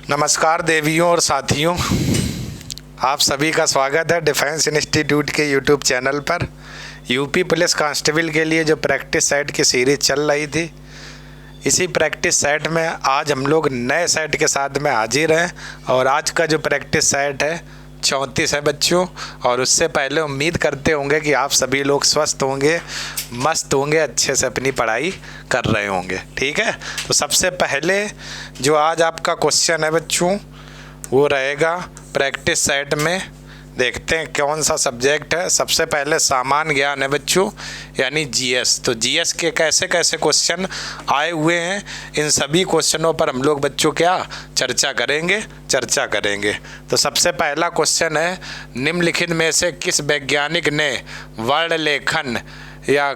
नमस्कार देवियों और साथियों, आप सभी का स्वागत है डिफेंस इंस्टीट्यूट के यूट्यूब चैनल पर। यूपी पुलिस कांस्टेबल के लिए जो प्रैक्टिस सेट की सीरीज़ चल रही थी, इसी प्रैक्टिस सेट में आज हम लोग नए सेट के साथ में हाजिर हैं। और आज का जो प्रैक्टिस सेट है 34 है बच्चों। और उससे पहले उम्मीद करते होंगे कि आप सभी लोग स्वस्थ होंगे, मस्त होंगे, अच्छे से अपनी पढ़ाई कर रहे होंगे। ठीक है, तो सबसे पहले जो आज आपका क्वेश्चन है बच्चों, वो रहेगा प्रैक्टिस सेट में। देखते हैं कौन सा सब्जेक्ट है। सबसे पहले सामान्य ज्ञान है बच्चों, यानी जीएस। तो जीएस के कैसे कैसे क्वेश्चन आए हुए हैं, इन सभी क्वेश्चनों पर हम लोग बच्चों क्या चर्चा करेंगे। तो सबसे पहला क्वेश्चन है, निम्नलिखित में से किस वैज्ञानिक ने वर्ण लेखन या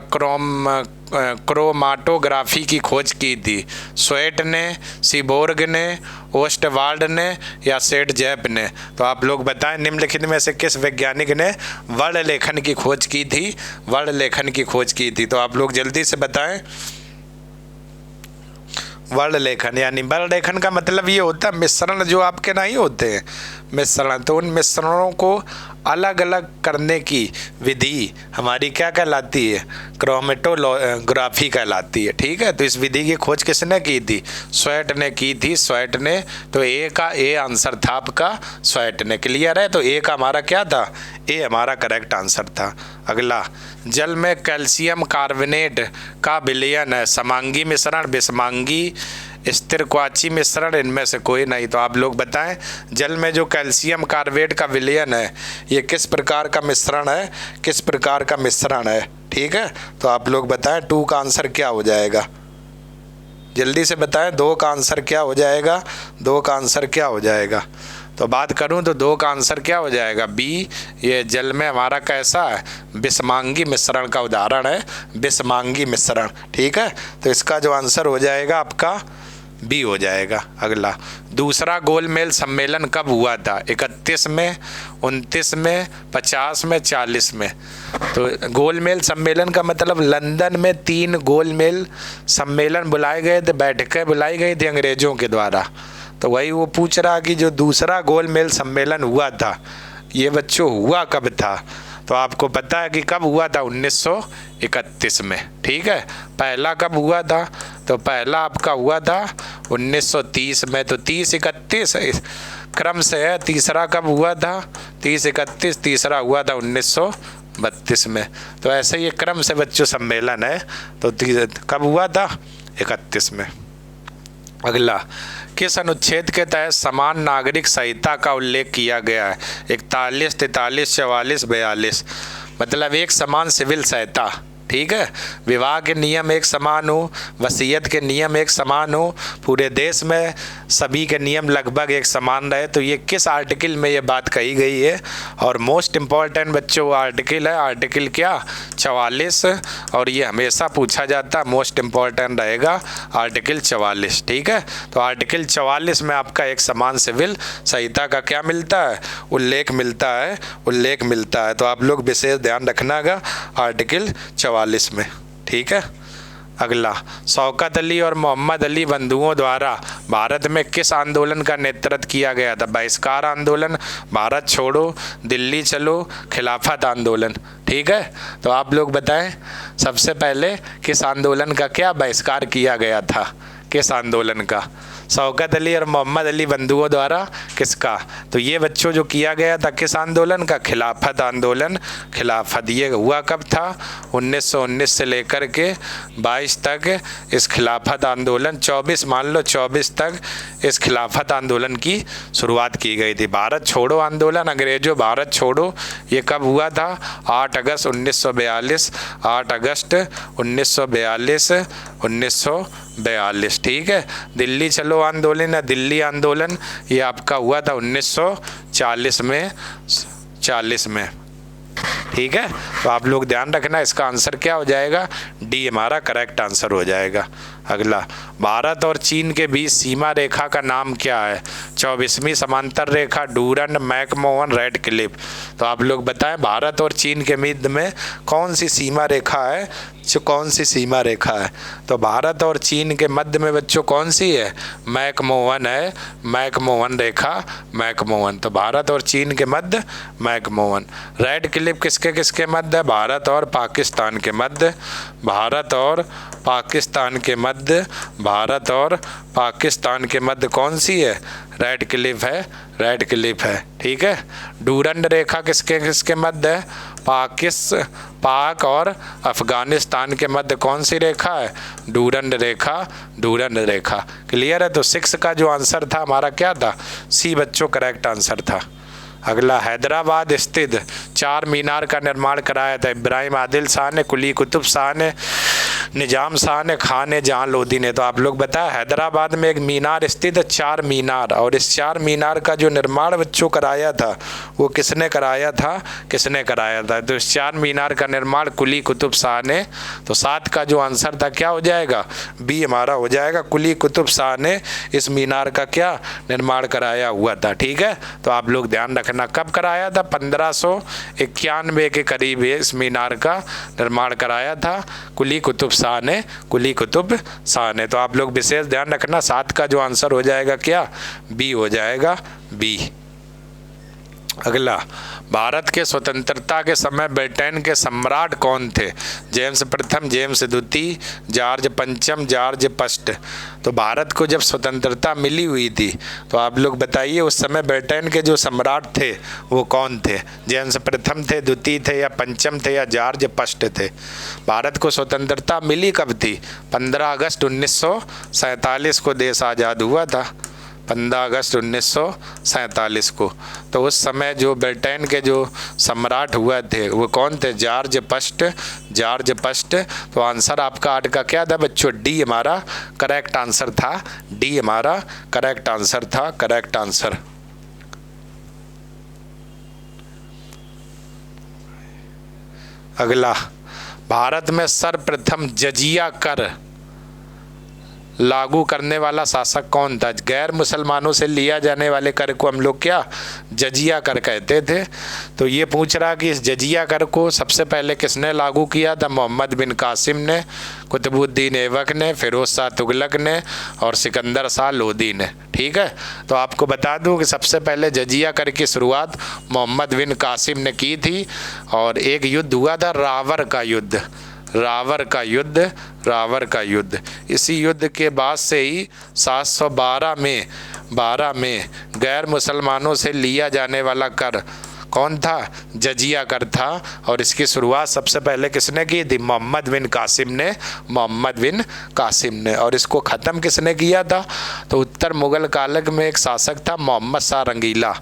क्रोमाटोग्राफी की खोज की थी? स्वेट ने, सीबोर्ग ने, ओस्टवाल्ड ने या सेठ जैप ने? तो आप लोग बताएं, निम्नलिखित में से किस वैज्ञानिक ने वर्ण लेखन की खोज की थी? तो आप लोग जल्दी से बताएं। वर्ण लेखन, यानी वर्ण लेखन का मतलब ये होता है मिश्रण जो आपके नहीं होते हैं, मिश्रण। तो उन मिश्रणों को अलग अलग करने की विधि हमारी क्या कहलाती है? क्रोमेटोग्राफी कहलाती है। ठीक है, तो इस विधि की खोज किसने की थी? स्वेट ने की थी। स्वेट ने। तो ए का ए आंसर था आपका, स्वेट ने। क्लियर है? तो ए का हमारा क्या था? ए हमारा करेक्ट आंसर था। अगला, जल में कैल्शियम कार्बोनेट का विलयन है समांगी मिश्रण, विषमांगी, स्थिरक्वाची मिश्रण, इनमें से कोई नहीं। तो आप लोग बताएं, जल में जो कैल्शियम कार्बोनेट का विलयन है, ये किस प्रकार का मिश्रण है? ठीक है, तो आप लोग बताएं 2 का आंसर क्या हो जाएगा? जल्दी से बताएं, 2 का आंसर क्या हो जाएगा? तो बात करूं तो 2 का आंसर क्या हो जाएगा? बी। ये जल में हमारा कैसा है? विषमांगी मिश्रण का उदाहरण है, विषमांगी मिश्रण। ठीक है, तो इसका जो आंसर हो जाएगा आपका बी हो जाएगा। अगला, दूसरा गोलमेज सम्मेलन कब हुआ था? 31 में, 29 में, 50 में, 40 में? तो गोलमेज सम्मेलन का मतलब लंदन में 3 गोलमेज सम्मेलन बुलाए गए थे, बैठकें बुलाई गई थी अंग्रेजों के द्वारा। तो वही वो पूछ रहा कि जो दूसरा गोलमेज सम्मेलन हुआ था, ये बच्चों हुआ कब था? तो आपको पता है कि कब हुआ था? 1931 में। ठीक है, पहला कब हुआ था? तो पहला आपका हुआ था 1930 में। तो 30-31 क्रम से है। तीसरा कब हुआ था? 30-31, तीसरा हुआ था 1932 में। तो ऐसे ये क्रम से बच्चों सम्मेलन है। तो कब हुआ था? 31 में। अगला, किस अनुच्छेद के तहत समान नागरिक संहिता का उल्लेख किया गया है? 41, 43, 44, 42? मतलब एक समान सिविल संहिता। ठीक है, विवाह के नियम एक समान हो, वसीयत के नियम एक समान हो, पूरे देश में सभी के नियम लगभग एक समान रहे। तो ये किस आर्टिकल में ये बात कही गई है? और मोस्ट इम्पॉर्टेंट बच्चों वो आर्टिकल है, आर्टिकल क्या? 44। और ये हमेशा पूछा जाता है, मोस्ट इम्पॉर्टेंट रहेगा आर्टिकल 44। ठीक है, तो आर्टिकल 44 में आपका एक समान सिविल संहिता का क्या मिलता है? उल्लेख मिलता है। तो आप लोग विशेष ध्यान रखनागा आर्टिकल 44 में। ठीक है, अगला, शौकत अली और मोहम्मद अली बंधुओं द्वारा भारत में किस आंदोलन का नेतृत्व किया गया था? बहिष्कार आंदोलन, भारत छोड़ो, दिल्ली चलो, खिलाफत आंदोलन? ठीक है, तो आप लोग बताएं, सबसे पहले किस आंदोलन का क्या बहिष्कार किया गया था? किस आंदोलन का? शौकत अली और मोहम्मद अली बंधुओं द्वारा किसका? तो ये बच्चों जो किया गया था किस आंदोलन का? खिलाफत आंदोलन। खिलाफत ये हुआ कब था? 1919 से लेकर के 22 तक इस खिलाफत आंदोलन, 24 मान लो, 24 तक इस खिलाफत आंदोलन की शुरुआत की गई थी। भारत छोड़ो आंदोलन, अंग्रेजों भारत छोड़ो, ये कब हुआ था? 8 अगस्त 1942। 8 अगस्त 1942। ठीक है, दिल्ली चलो आंदोलन या दिल्ली आंदोलन, ये आपका हुआ था 1940 में। ठीक है, तो आप लोग ध्यान रखना, इसका आंसर क्या हो जाएगा? डी हमारा करेक्ट आंसर हो जाएगा। अगला, भारत और चीन के बीच सीमा रेखा का नाम क्या है? 24वीं समांतर रेखा, डूरंड, मैकमोहन, रेड क्लिफ। तो आप लोग बताएं भारत और चीन के मध्य में कौन सी सीमा रेखा है? जो कौन सी सीमा रेखा है? तो भारत और चीन के मध्य में बच्चों कौन सी है? मैकमोहन है, मैकमोहन रेखा, मैकमोहन। तो भारत और चीन के मध्य मैकमोहन। रेड क्लिफ किसके किसके मध्य है? भारत और पाकिस्तान के मध्य, भारत और पाकिस्तान के मध्य, भारत और पाकिस्तान के मध्य कौन सी है? रेड क्लिफ है, रेड क्लिफ है। ठीक है। डूरंड रेखा किसके किसके मध्य है? पाक और अफगानिस्तान के मध्य कौन सी रेखा है? डूरंड रेखा, डूरंड रेखा। क्लियर है? तो 6 का जो आंसर था हमारा क्या था? सी बच्चों करेक्ट आंसर था। अगला, हैदराबाद स्थित 4 मीनार का निर्माण कराया था? इब्राहिम आदिल शाह ने, कुली कुतुब शाह ने, निजाम शाह ने, खान ने, जहां लोधी ने। तो आप लोग बताया हैदराबाद में एक मीनार स्थित है, 4 मीनार, और इस 4 मीनार का जो निर्माण बच्चों कराया था वो किसने कराया था? किसने कराया था? तो इस 4 मीनार का निर्माण कुली कुतुब शाह ने। तो 7 का जो आंसर था क्या हो जाएगा? बी हमारा हो जाएगा। कुली कुतुब शाह ने इस मीनार का क्या निर्माण कराया हुआ था। ठीक है। तो आप लोग ध्यान रखना, कब कराया था? 1591 के करीब इस मीनार का निर्माण कराया था कुली कुतुब शाह ने, कुली कुतुब शाह ने। तो आप लोग विशेष ध्यान रखना, 7 का जो आंसर हो जाएगा क्या? बी हो जाएगा, बी। अगला, भारत के स्वतंत्रता के समय ब्रिटेन के सम्राट कौन थे? जेम्स प्रथम, जेम्स द्वितीय, जॉर्ज पंचम, जॉर्ज फर्स्ट। तो भारत को जब स्वतंत्रता मिली हुई थी तो आप लोग बताइए उस समय ब्रिटेन के जो सम्राट थे वो कौन थे? जेम्स प्रथम थे, द्वितीय थे, या पंचम थे, या जॉर्ज फर्स्ट थे? भारत को स्वतंत्रता मिली कब थी? 15 अगस्त 1947 को देश आज़ाद हुआ था, 15 अगस्त 1947 को। तो उस समय जो ब्रिटेन के जो सम्राट हुए थे वो कौन थे? George first, George first. तो आंसर आपका 8 का क्या था बच्चों? डी हमारा करेक्ट आंसर था, डी हमारा करेक्ट आंसर था, करेक्ट आंसर। अगला, भारत में सर्वप्रथम जजिया कर लागू करने वाला शासक कौन था? गैर मुसलमानों से लिया जाने वाले कर को हम लोग क्या जजिया कर कहते थे। तो ये पूछ रहा कि इस जजिया कर को सबसे पहले किसने लागू किया था? मोहम्मद बिन कासिम ने, कुतुबुद्दीन ऐबक ने, फिरोज शाह तुगलक ने, और सिकंदर शाह लोधी ने। ठीक है। तो आपको बता दूं कि सबसे पहले जजिया कर की शुरुआत मोहम्मद बिन कासिम ने की थी, और एक युद्ध हुआ था रावर का युद्ध, रावर का युद्ध, रावर का युद्ध। इसी युद्ध के बाद से ही 712 में गैर मुसलमानों से लिया जाने वाला कर कौन था? जजिया कर था। और इसकी शुरुआत सबसे पहले किसने की थी? मोहम्मद बिन कासिम ने, मोहम्मद बिन कासिम ने। और इसको ख़त्म किसने किया था? तो उत्तर मुग़ल काल में एक शासक था मोहम्मद शाह रंगीला,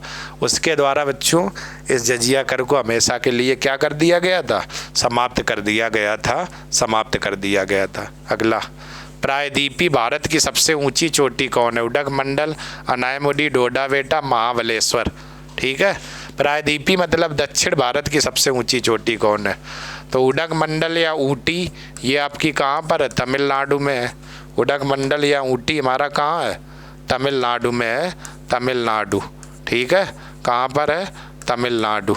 उसके द्वारा बच्चों इस जजिया कर को हमेशा के लिए क्या कर दिया गया था? समाप्त कर दिया गया था, समाप्त कर दिया गया था। अगला, प्रायद्वीपीय भारत की सबसे ऊंची चोटी कौन है? उडगमंडल, अनायमुडी, डोडा बेटा, महाबलेश्वर। ठीक है। प्रायद्वीपीय मतलब दक्षिण भारत की सबसे ऊंची चोटी कौन है? तो उडगमंडल या ऊटी, ये आपकी कहाँ पर है? तमिलनाडु में है। उडगमंडल या ऊटी हमारा कहाँ है? तमिलनाडु में है, तमिलनाडु। ठीक है। कहाँ पर है? तमिलनाडु।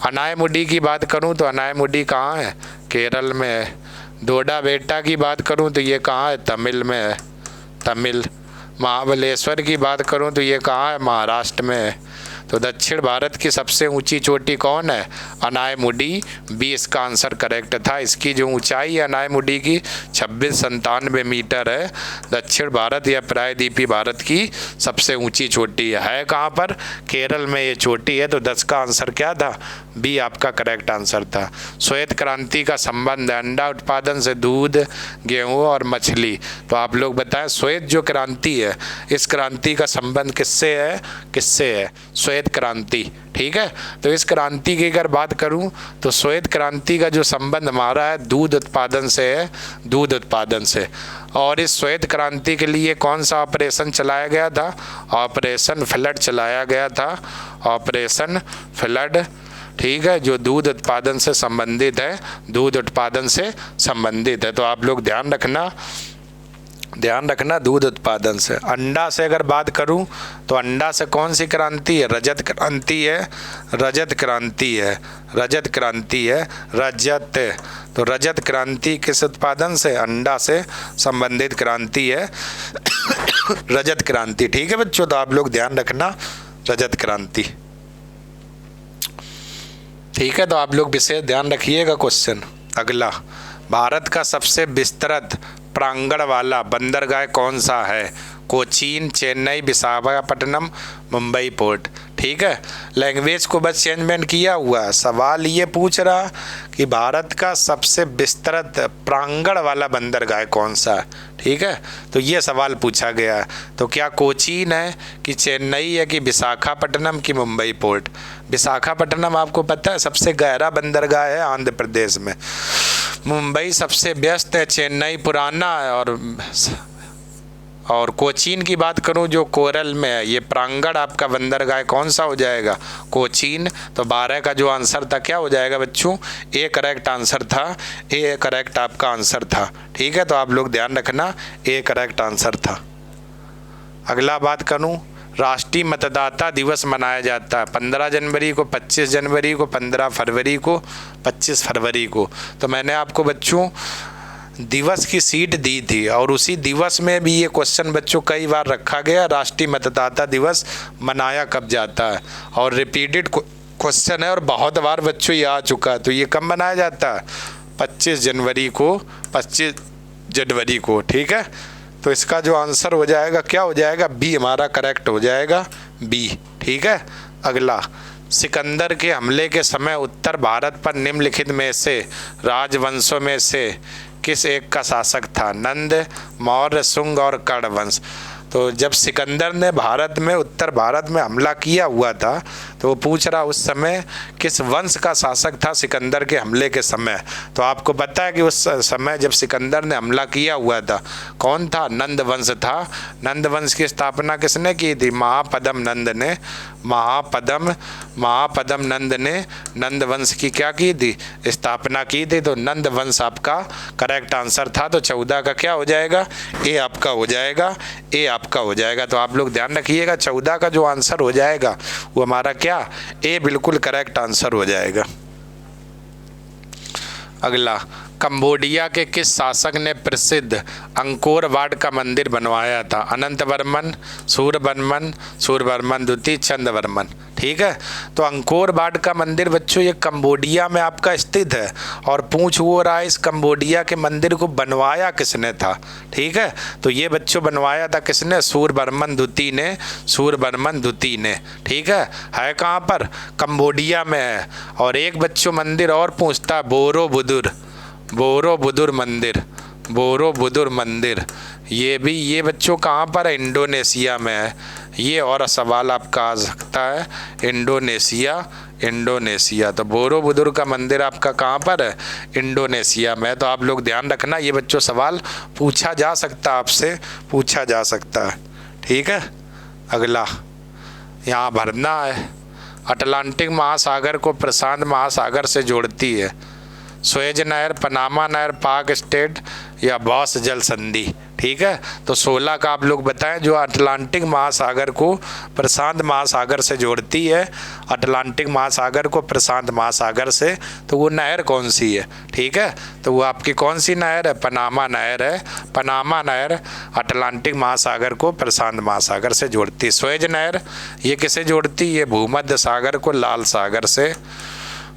अनायमुडी की बात करूँ तो अनायमुडी कहाँ है? केरल में है। डोडा बेटा की बात करूँ तो ये कहाँ है? तमिल में है, तमिल। महाबलेश्वर की बात करूँ तो ये कहाँ है? महाराष्ट्र में है। तो दक्षिण भारत की सबसे ऊंची चोटी कौन है? अनायमुडी, बी इसका आंसर करेक्ट था। इसकी जो ऊंचाई है अनायमुडी की 2697 मीटर है। दक्षिण भारत या प्रायद्वीपीय भारत की सबसे ऊंची चोटी है कहाँ पर? केरल में ये चोटी है। तो 10 का आंसर क्या था? बी आपका करेक्ट आंसर था। श्वेत क्रांति का संबंध अंडा उत्पादन से दूध, गेहूँ और मछली। तो आप लोग बताएं श्वेत जो क्रांति है इस क्रांति का संबंध किससे है? किससे है? श्वेत क्रांति। ठीक है। तो इस क्रांति की अगर बात करूं तो श्वेत क्रांति का जो संबंध हमारा है दूध उत्पादन से है, दूध उत्पादन से। और इस श्वेत क्रांति के लिए कौन सा ऑपरेशन चलाया गया था? ऑपरेशन फ्लड चलाया गया था, ऑपरेशन फ्लड। ठीक है। जो दूध उत्पादन से संबंधित है, दूध उत्पादन से संबंधित है। तो आप लोग ध्यान रखना ध्यान रखना, दूध उत्पादन से। अंडा से अगर बात करूं तो अंडा से कौन सी क्रांति है? रजत क्रांति है, रजत क्रांति है, रजत क्रांति है, रजत। तो रजत क्रांति किस उत्पादन से? अंडा से संबंधित क्रांति है रजत क्रांति। ठीक है बच्चों, तो आप लोग ध्यान रखना, रजत क्रांति। ठीक है, तो आप लोग विषय ध्यान रखिएगा। क्वेश्चन अगला, भारत का सबसे विस्तृत प्रांगण वाला बंदरगाह कौन सा है? कोचीन, चेन्नई, विशाखापट्टनम, मुंबई पोर्ट। ठीक है, लैंग्वेज को बस चेंजमेंट किया हुआ है। सवाल ये पूछ रहा कि भारत का सबसे विस्तृत प्रांगण वाला बंदरगाह कौन सा है। ठीक है, तो ये सवाल पूछा गया है। तो क्या कोचीन है कि चेन्नई है कि विशाखापट्टनम की मुंबई पोर्ट? विशाखापट्टनम आपको पता है सबसे गहरा बंदरगाह है आंध्र प्रदेश में। मुंबई सबसे व्यस्त है, चेन्नई पुराना है, और कोचीन की बात करूं जो कोरल में है। ये प्रांगण आपका बंदरगाह कौन सा हो जाएगा? कोचीन। तो 12 का जो आंसर था क्या हो जाएगा बच्चों? ए करेक्ट आंसर था, ए करेक्ट आपका आंसर था। ठीक है, तो आप लोग ध्यान रखना, ए करेक्ट आंसर था। अगला बात करूं, राष्ट्रीय मतदाता दिवस मनाया जाता है 15 जनवरी को, 25 जनवरी को, 15 फरवरी को, 25 फरवरी को। तो मैंने आपको बच्चों दिवस की सीट दी थी और उसी दिवस में भी ये क्वेश्चन बच्चों कई बार रखा गया, राष्ट्रीय मतदाता दिवस मनाया कब जाता है, और रिपीटेड क्वेश्चन है और बहुत बार बच्चों ये आ चुका है। तो ये कब मनाया जाता है? 25 जनवरी को, 25 जनवरी को। ठीक है, तो इसका जो आंसर हो जाएगा क्या हो जाएगा? बी हमारा करेक्ट हो जाएगा, बी। ठीक है, अगला, सिकंदर के हमले के समय उत्तर भारत पर निम्नलिखित में से राजवंशों में से किस एक का शासक था? नंद, मौर्य, शुंग और कर्ण वंश। तो जब सिकंदर ने भारत में, उत्तर भारत में हमला किया हुआ था, तो वो पूछ रहा उस समय किस वंश का शासक था सिकंदर के हमले के समय। तो आपको पता है कि उस समय जब सिकंदर ने हमला किया हुआ था कौन था? नंद वंश था। नंद वंश की स्थापना किसने की थी? महापद्म नंद ने। महापद्म नंद ने नंद वंश की क्या की थी? स्थापना की थी। तो नंद वंश आपका करेक्ट आंसर था। तो 14 का क्या हो जाएगा? ए आपका हो जाएगा, ए आपका हो जाएगा। तो आप लोग ध्यान रखिएगा, 14 का जो आंसर हो जाएगा वो हमारा क्या? ए बिल्कुल करेक्ट आंसर हो जाएगा। अगला, कंबोडिया के किस शासक ने प्रसिद्ध अंकोर वाट का मंदिर बनवाया था? अनंत वर्मन, सूर्यवर्मन द्वितीय, चंद्रवर्मन। ठीक है, तो अंकोर वाट का मंदिर बच्चों ये कंबोडिया में आपका स्थित है, और पूछ वो रहा है इस कंबोडिया के मंदिर को बनवाया किसने था? ठीक है, तो ये बच्चों बनवाया था किसने? सूर्यवर्मन द्वितीय ने, सूर्यवर्मन द्वितीय ने। ठीक है कहाँ पर? कंबोडिया में है। और एक बच्चों मंदिर और पूछता है, बोरोबुदुर मंदिर, बोरोबुदुर मंदिर, ये बच्चों कहाँ पर है? इंडोनेशिया में है। ये और सवाल आपका आ सकता है, इंडोनेशिया। तो बोरोबुदुर का मंदिर आपका कहाँ पर है? इंडोनेशिया में। तो आप लोग ध्यान रखना, ये बच्चों सवाल पूछा जा सकता है, आपसे पूछा जा सकता है। ठीक है, अगला यहाँ भरना है, अटलांटिक महासागर को प्रशांत महासागर से जोड़ती है। सुएज नहर, पनामा नहर, पाक स्टेट या बॉस जल संधि। ठीक है, तो 16 का आप लोग बताएं जो अटलांटिक महासागर को प्रशांत महासागर से जोड़ती है, अटलांटिक महासागर को प्रशांत महासागर से, तो वो नहर कौन सी है? ठीक है, तो वो आपकी कौन सी नहर है? पनामा नहर है। पनामा नहर अटलांटिक महासागर को प्रशांत महासागर से जोड़ती है। सुएज नहर ये किसे जोड़ती है? भूमध्य सागर को लाल सागर से,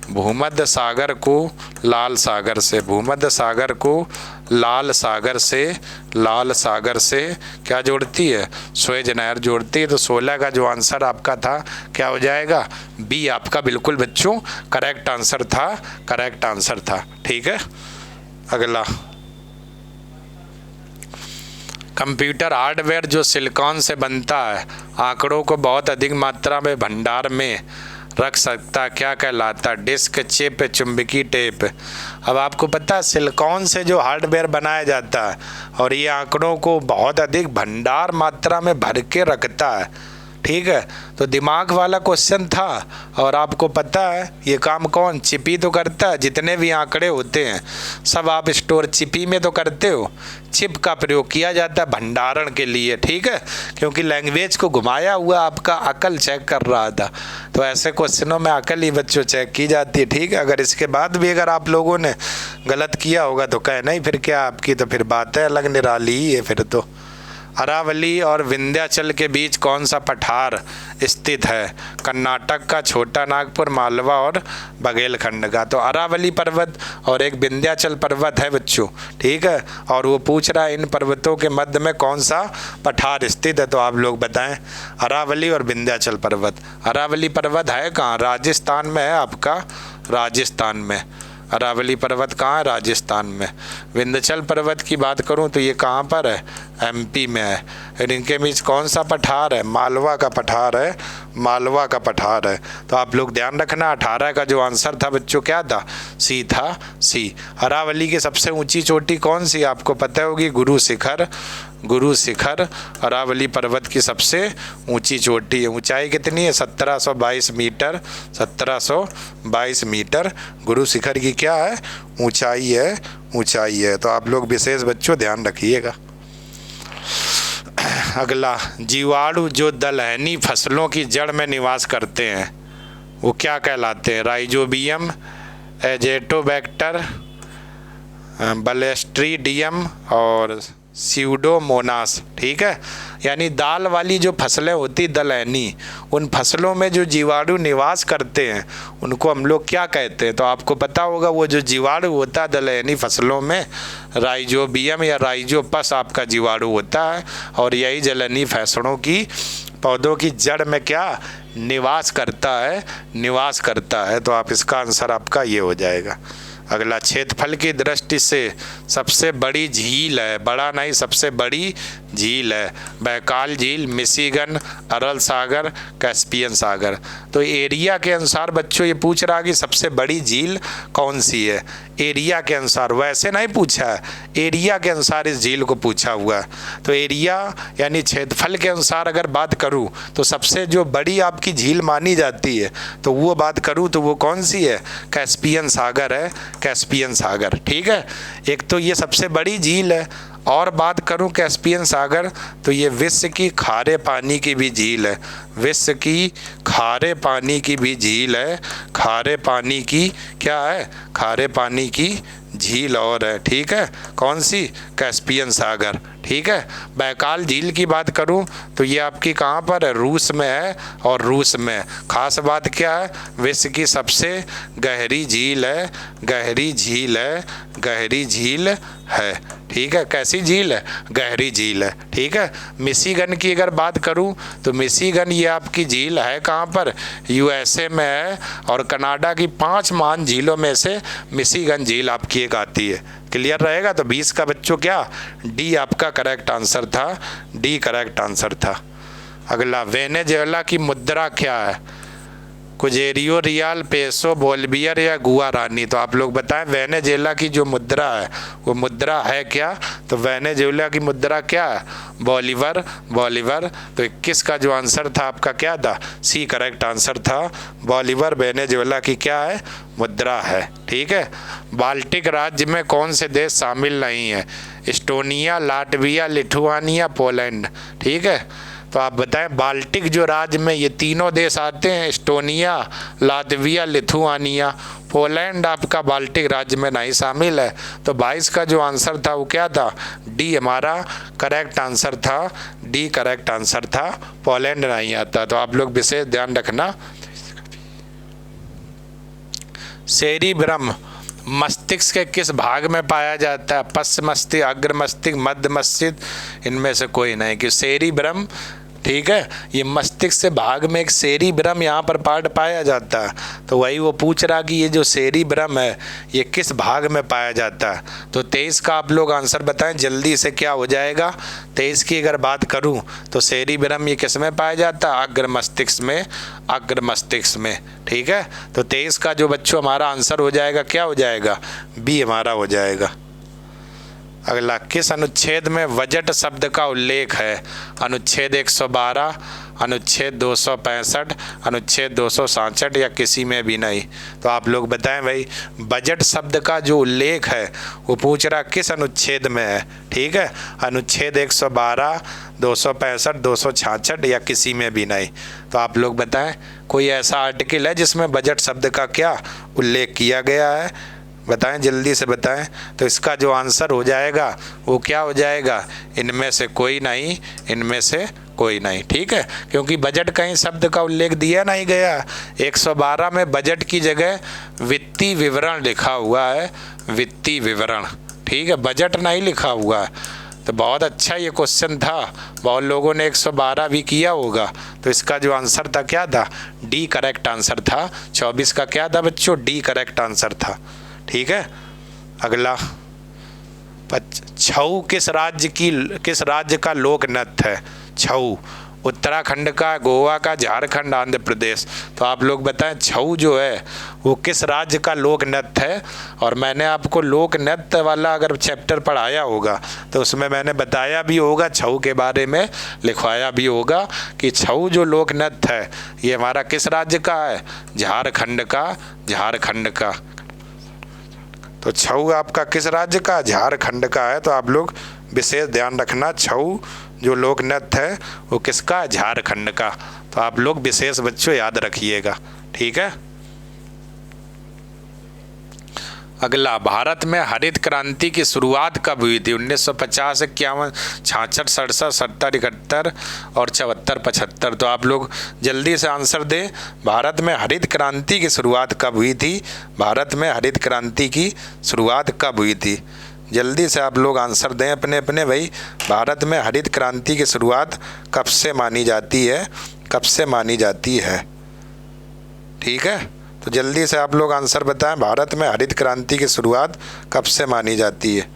भूमध्य सागर को लाल सागर से, भूमध्य सागर को लाल सागर से, लाल सागर से क्या जोड़ती है? सुएज नहर जोड़ती है। तो 16 का जो आंसर आपका था क्या हो जाएगा? बी आपका बिल्कुल बच्चों करेक्ट आंसर था, करेक्ट आंसर था। ठीक है, अगला, कंप्यूटर हार्डवेयर जो सिलिकॉन से बनता है, आंकड़ों को बहुत अधिक मात्रा में भंडार में रख सकता, क्या कहलाता? डिस्क, चिप, चुंबकीय टेप। अब आपको पता है सिलिकॉन से जो हार्डवेयर बनाया जाता है और ये आंकड़ों को बहुत अधिक भंडार मात्रा में भर के रखता है। ठीक है। तो दिमाग वाला क्वेश्चन था। और आपको पता है ये काम कौन, चिपी तो करता है। जितने भी आंकड़े होते हैं सब आप स्टोर चिपी में तो करते हो। चिप का प्रयोग किया जाता है भंडारण के लिए, ठीक है, क्योंकि लैंग्वेज को घुमाया हुआ आपका अकल चेक कर रहा था। तो ऐसे क्वेश्चनों में अकल ही बच्चों चेक की जाती है, ठीक है। अगर इसके बाद भी अगर आप लोगों ने गलत किया होगा तो कहना ही फिर क्या आपकी, तो फिर बातें अलग निराली ही है फिर तो। अरावली और विंध्याचल के बीच कौन सा पठार स्थित है? कर्नाटक का, छोटा नागपुर, मालवा और बघेलखंड का। तो अरावली पर्वत और एक विंध्याचल पर्वत है बच्चों, ठीक है। और वो पूछ रहा है इन पर्वतों के मध्य में कौन सा पठार स्थित है, तो आप लोग बताएं। अरावली और विंध्याचल पर्वत। अरावली पर्वत है कहाँ? राजस्थान में है आपका, राजस्थान में। अरावली पर्वत कहाँ है? राजस्थान में। विंध्याचल पर्वत की बात करूँ तो ये कहाँ पर है? एमपी में है। और इनके बीच कौन सा पठार है? मालवा का पठार है, मालवा का पठार है। तो आप लोग ध्यान रखना 18 का जो आंसर था बच्चों क्या था? सी था, सी। अरावली की सबसे ऊंची चोटी कौन सी आपको पता होगी? गुरु शिखर। गुरु शिखर अरावली पर्वत की सबसे ऊंची चोटी है। ऊंचाई कितनी है? 1722 मीटर। 1722 मीटर गुरु शिखर की क्या है? ऊंचाई है, ऊंचाई है। तो आप लोग विशेष बच्चों ध्यान रखिएगा। अगला, जीवाणु जो दलहनी फसलों की जड़ में निवास करते हैं वो क्या कहलाते हैं? राइजोबियम, एजेटोबैक्टर, बलेस्ट्रीडियम और स्यूडोमोनास, ठीक है। यानी दाल वाली जो फसलें होती दलहनी, उन फसलों में जो जीवाणु निवास करते हैं उनको हम लोग क्या कहते हैं? तो आपको पता होगा वो जो जीवाणु होता है दलहनी फसलों में राइजोबियम या राइजोपस आपका जीवाणु होता है। और यही दलहनी फसलों की पौधों की जड़ में क्या निवास करता है? निवास करता है। तो आप इसका आंसर आपका ये हो जाएगा। अगला, क्षेत्रफल की दृष्टि से सबसे बड़ी झील है, बड़ा नहीं सबसे बड़ी झील है, बैकाल झील, मिशिगन, अरल सागर, कैस्पियन सागर। तो एरिया के अनुसार बच्चों ये पूछ रहा है कि सबसे बड़ी झील कौन सी है। एरिया के अनुसार, वैसे नहीं पूछा है, एरिया के अनुसार इस झील को पूछा हुआ है। तो एरिया यानी क्षेत्रफल के अनुसार अगर बात करूँ तो सबसे जो बड़ी आपकी झील मानी जाती है तो वो बात करूँ तो वो कौन सी है? कैस्पियन सागर है, कैस्पियन सागर, ठीक है। एक तो ये सबसे बड़ी झील है। और बात करूं कैस्पियन सागर तो ये विश्व की खारे पानी की भी झील है, विश्व की खारे पानी की भी झील है। खारे पानी की क्या है? खारे पानी की झील और है, ठीक है। कौन सी? कैस्पियन सागर, ठीक है। बैकाल झील की बात करूं तो ये आपकी कहाँ पर है? रूस में है। और रूस में खास बात क्या है? विश्व की सबसे गहरी झील है, गहरी झील है, गहरी झील है, ठीक है। कैसी झील है? गहरी झील है, ठीक है। मिशिगन की अगर बात करूं तो मिशिगन ये आपकी झील है कहाँ पर? यूएसए में है। और कनाडा की 5 महान झीलों में से मिशिगन झील आपकी एक आती है। क्लियर रहेगा। तो 20 का बच्चों क्या? डी आपका करेक्ट आंसर था, डी करेक्ट आंसर था। अगला, वेनेजुएला की मुद्रा क्या है? कुजेरियो, रियाल, पेसो, बोलिवियर या गुआरानी। तो आप लोग बताएं वेनेजुएला की जो मुद्रा है वो मुद्रा है क्या? तो वेनेजुएला की मुद्रा क्या है? Bolivar, Bolivar. तो 21 का जो आंसर था आपका क्या था? सी करेक्ट आंसर था। बोलिवर वेनेजुएला की क्या है? मुद्रा है, ठीक है। बाल्टिक राज्य में कौन से देश शामिल नहीं है? एस्टोनिया, लाटविया, लिथुआनिया, पोलैंड, ठीक है। तो आप बताएं बाल्टिक जो राज्य में ये तीनों देश आते हैं, एस्टोनिया, लातविया, लिथुआनिया, पोलैंड आपका बाल्टिक राज्य में नहीं शामिल है। तो 22 का जो आंसर था वो क्या था? डी हमारा करेक्ट आंसर था, डी करेक्ट आंसर था, पोलैंड नहीं आता। तो आप लोग विशेष ध्यान रखना। सेरिब्रम मस्तिष्क के किस भाग में पाया जाता है? पश्च मस्तिष्क, अग्र मस्तिष्क, मध्य मस्तिष्क, इनमें से कोई नहीं। कि सेरिब्रम, ठीक है, ये मस्तिष्क से भाग में एक सेरिब्रम यहाँ पर पार्ट पाया जाता है। तो वही वो पूछ रहा कि ये जो सेरिब्रम है ये किस भाग में पाया जाता है। तो 23 का आप लोग आंसर बताएं जल्दी से, क्या हो जाएगा? 23 की अगर बात करूं तो सेरिब्रम ये किस में पाया जाता है? अग्र मस्तिष्क में, अग्र मस्तिष्क में, ठीक है। तो 23 का जो बच्चों हमारा आंसर हो जाएगा क्या हो जाएगा? बी हमारा हो जाएगा। अगला, किस अनुच्छेद में बजट शब्द का उल्लेख है? अनुच्छेद 112, अनुच्छेद 265, अनुच्छेद 267 या किसी में भी नहीं। तो आप लोग बताएं भाई, बजट शब्द का जो उल्लेख है वो पूछ रहा किस अनुच्छेद में है। ठीक है, अनुच्छेद 112, 265, 266 या किसी में भी नहीं। तो आप लोग बताएं कोई ऐसा आर्टिकल है जिसमें बजट शब्द का क्या उल्लेख किया गया है, बताएं जल्दी से बताएं। तो इसका जो आंसर हो जाएगा वो क्या हो जाएगा, इनमें से कोई नहीं, इनमें से कोई नहीं। ठीक है, क्योंकि बजट कहीं शब्द का उल्लेख दिया नहीं गया। 112 में बजट की जगह वित्तीय विवरण लिखा हुआ है, वित्तीय विवरण। ठीक है, बजट नहीं लिखा हुआ है। तो बहुत अच्छा ये क्वेश्चन था, बहुत लोगों ने 112 भी किया होगा। तो इसका जो आंसर था क्या था, डी करेक्ट आंसर था। 24 का क्या था बच्चों, डी करेक्ट आंसर था। ठीक है, अगला, छऊ किस राज्य का लोक नृत्य है। छऊ उत्तराखंड का, गोवा का, झारखंड, आंध्र प्रदेश। तो आप लोग बताएं छऊ जो है वो किस राज्य का लोक नृत्य है। और मैंने आपको लोक नृत्य वाला अगर चैप्टर पढ़ाया होगा तो उसमें मैंने बताया भी होगा, छऊ के बारे में लिखवाया भी होगा कि छऊ जो लोक नृत्य है ये हमारा किस राज्य का है, झारखंड का, झारखंड का। तो छऊ आपका किस राज्य का, झारखंड का है। तो आप लोग विशेष ध्यान रखना, छऊ जो लोक नृत्य है वो किसका है, झारखंड का। तो आप लोग विशेष बच्चों याद रखिएगा। ठीक है, अगला, भारत में हरित क्रांति की शुरुआत कब हुई थी। 1950, 51, 66, 67, 70, 71 और 74, 75। तो आप लोग जल्दी से आंसर दें, भारत में हरित क्रांति की शुरुआत कब हुई थी, भारत में हरित क्रांति की शुरुआत कब हुई थी। जल्दी से आप लोग आंसर दें अपने अपने भाई, भारत में हरित क्रांति की शुरुआत कब से मानी जाती है, कब से मानी जाती है। ठीक है, तो जल्दी से आप लोग आंसर बताएं, भारत में हरित क्रांति की शुरुआत कब से मानी जाती है।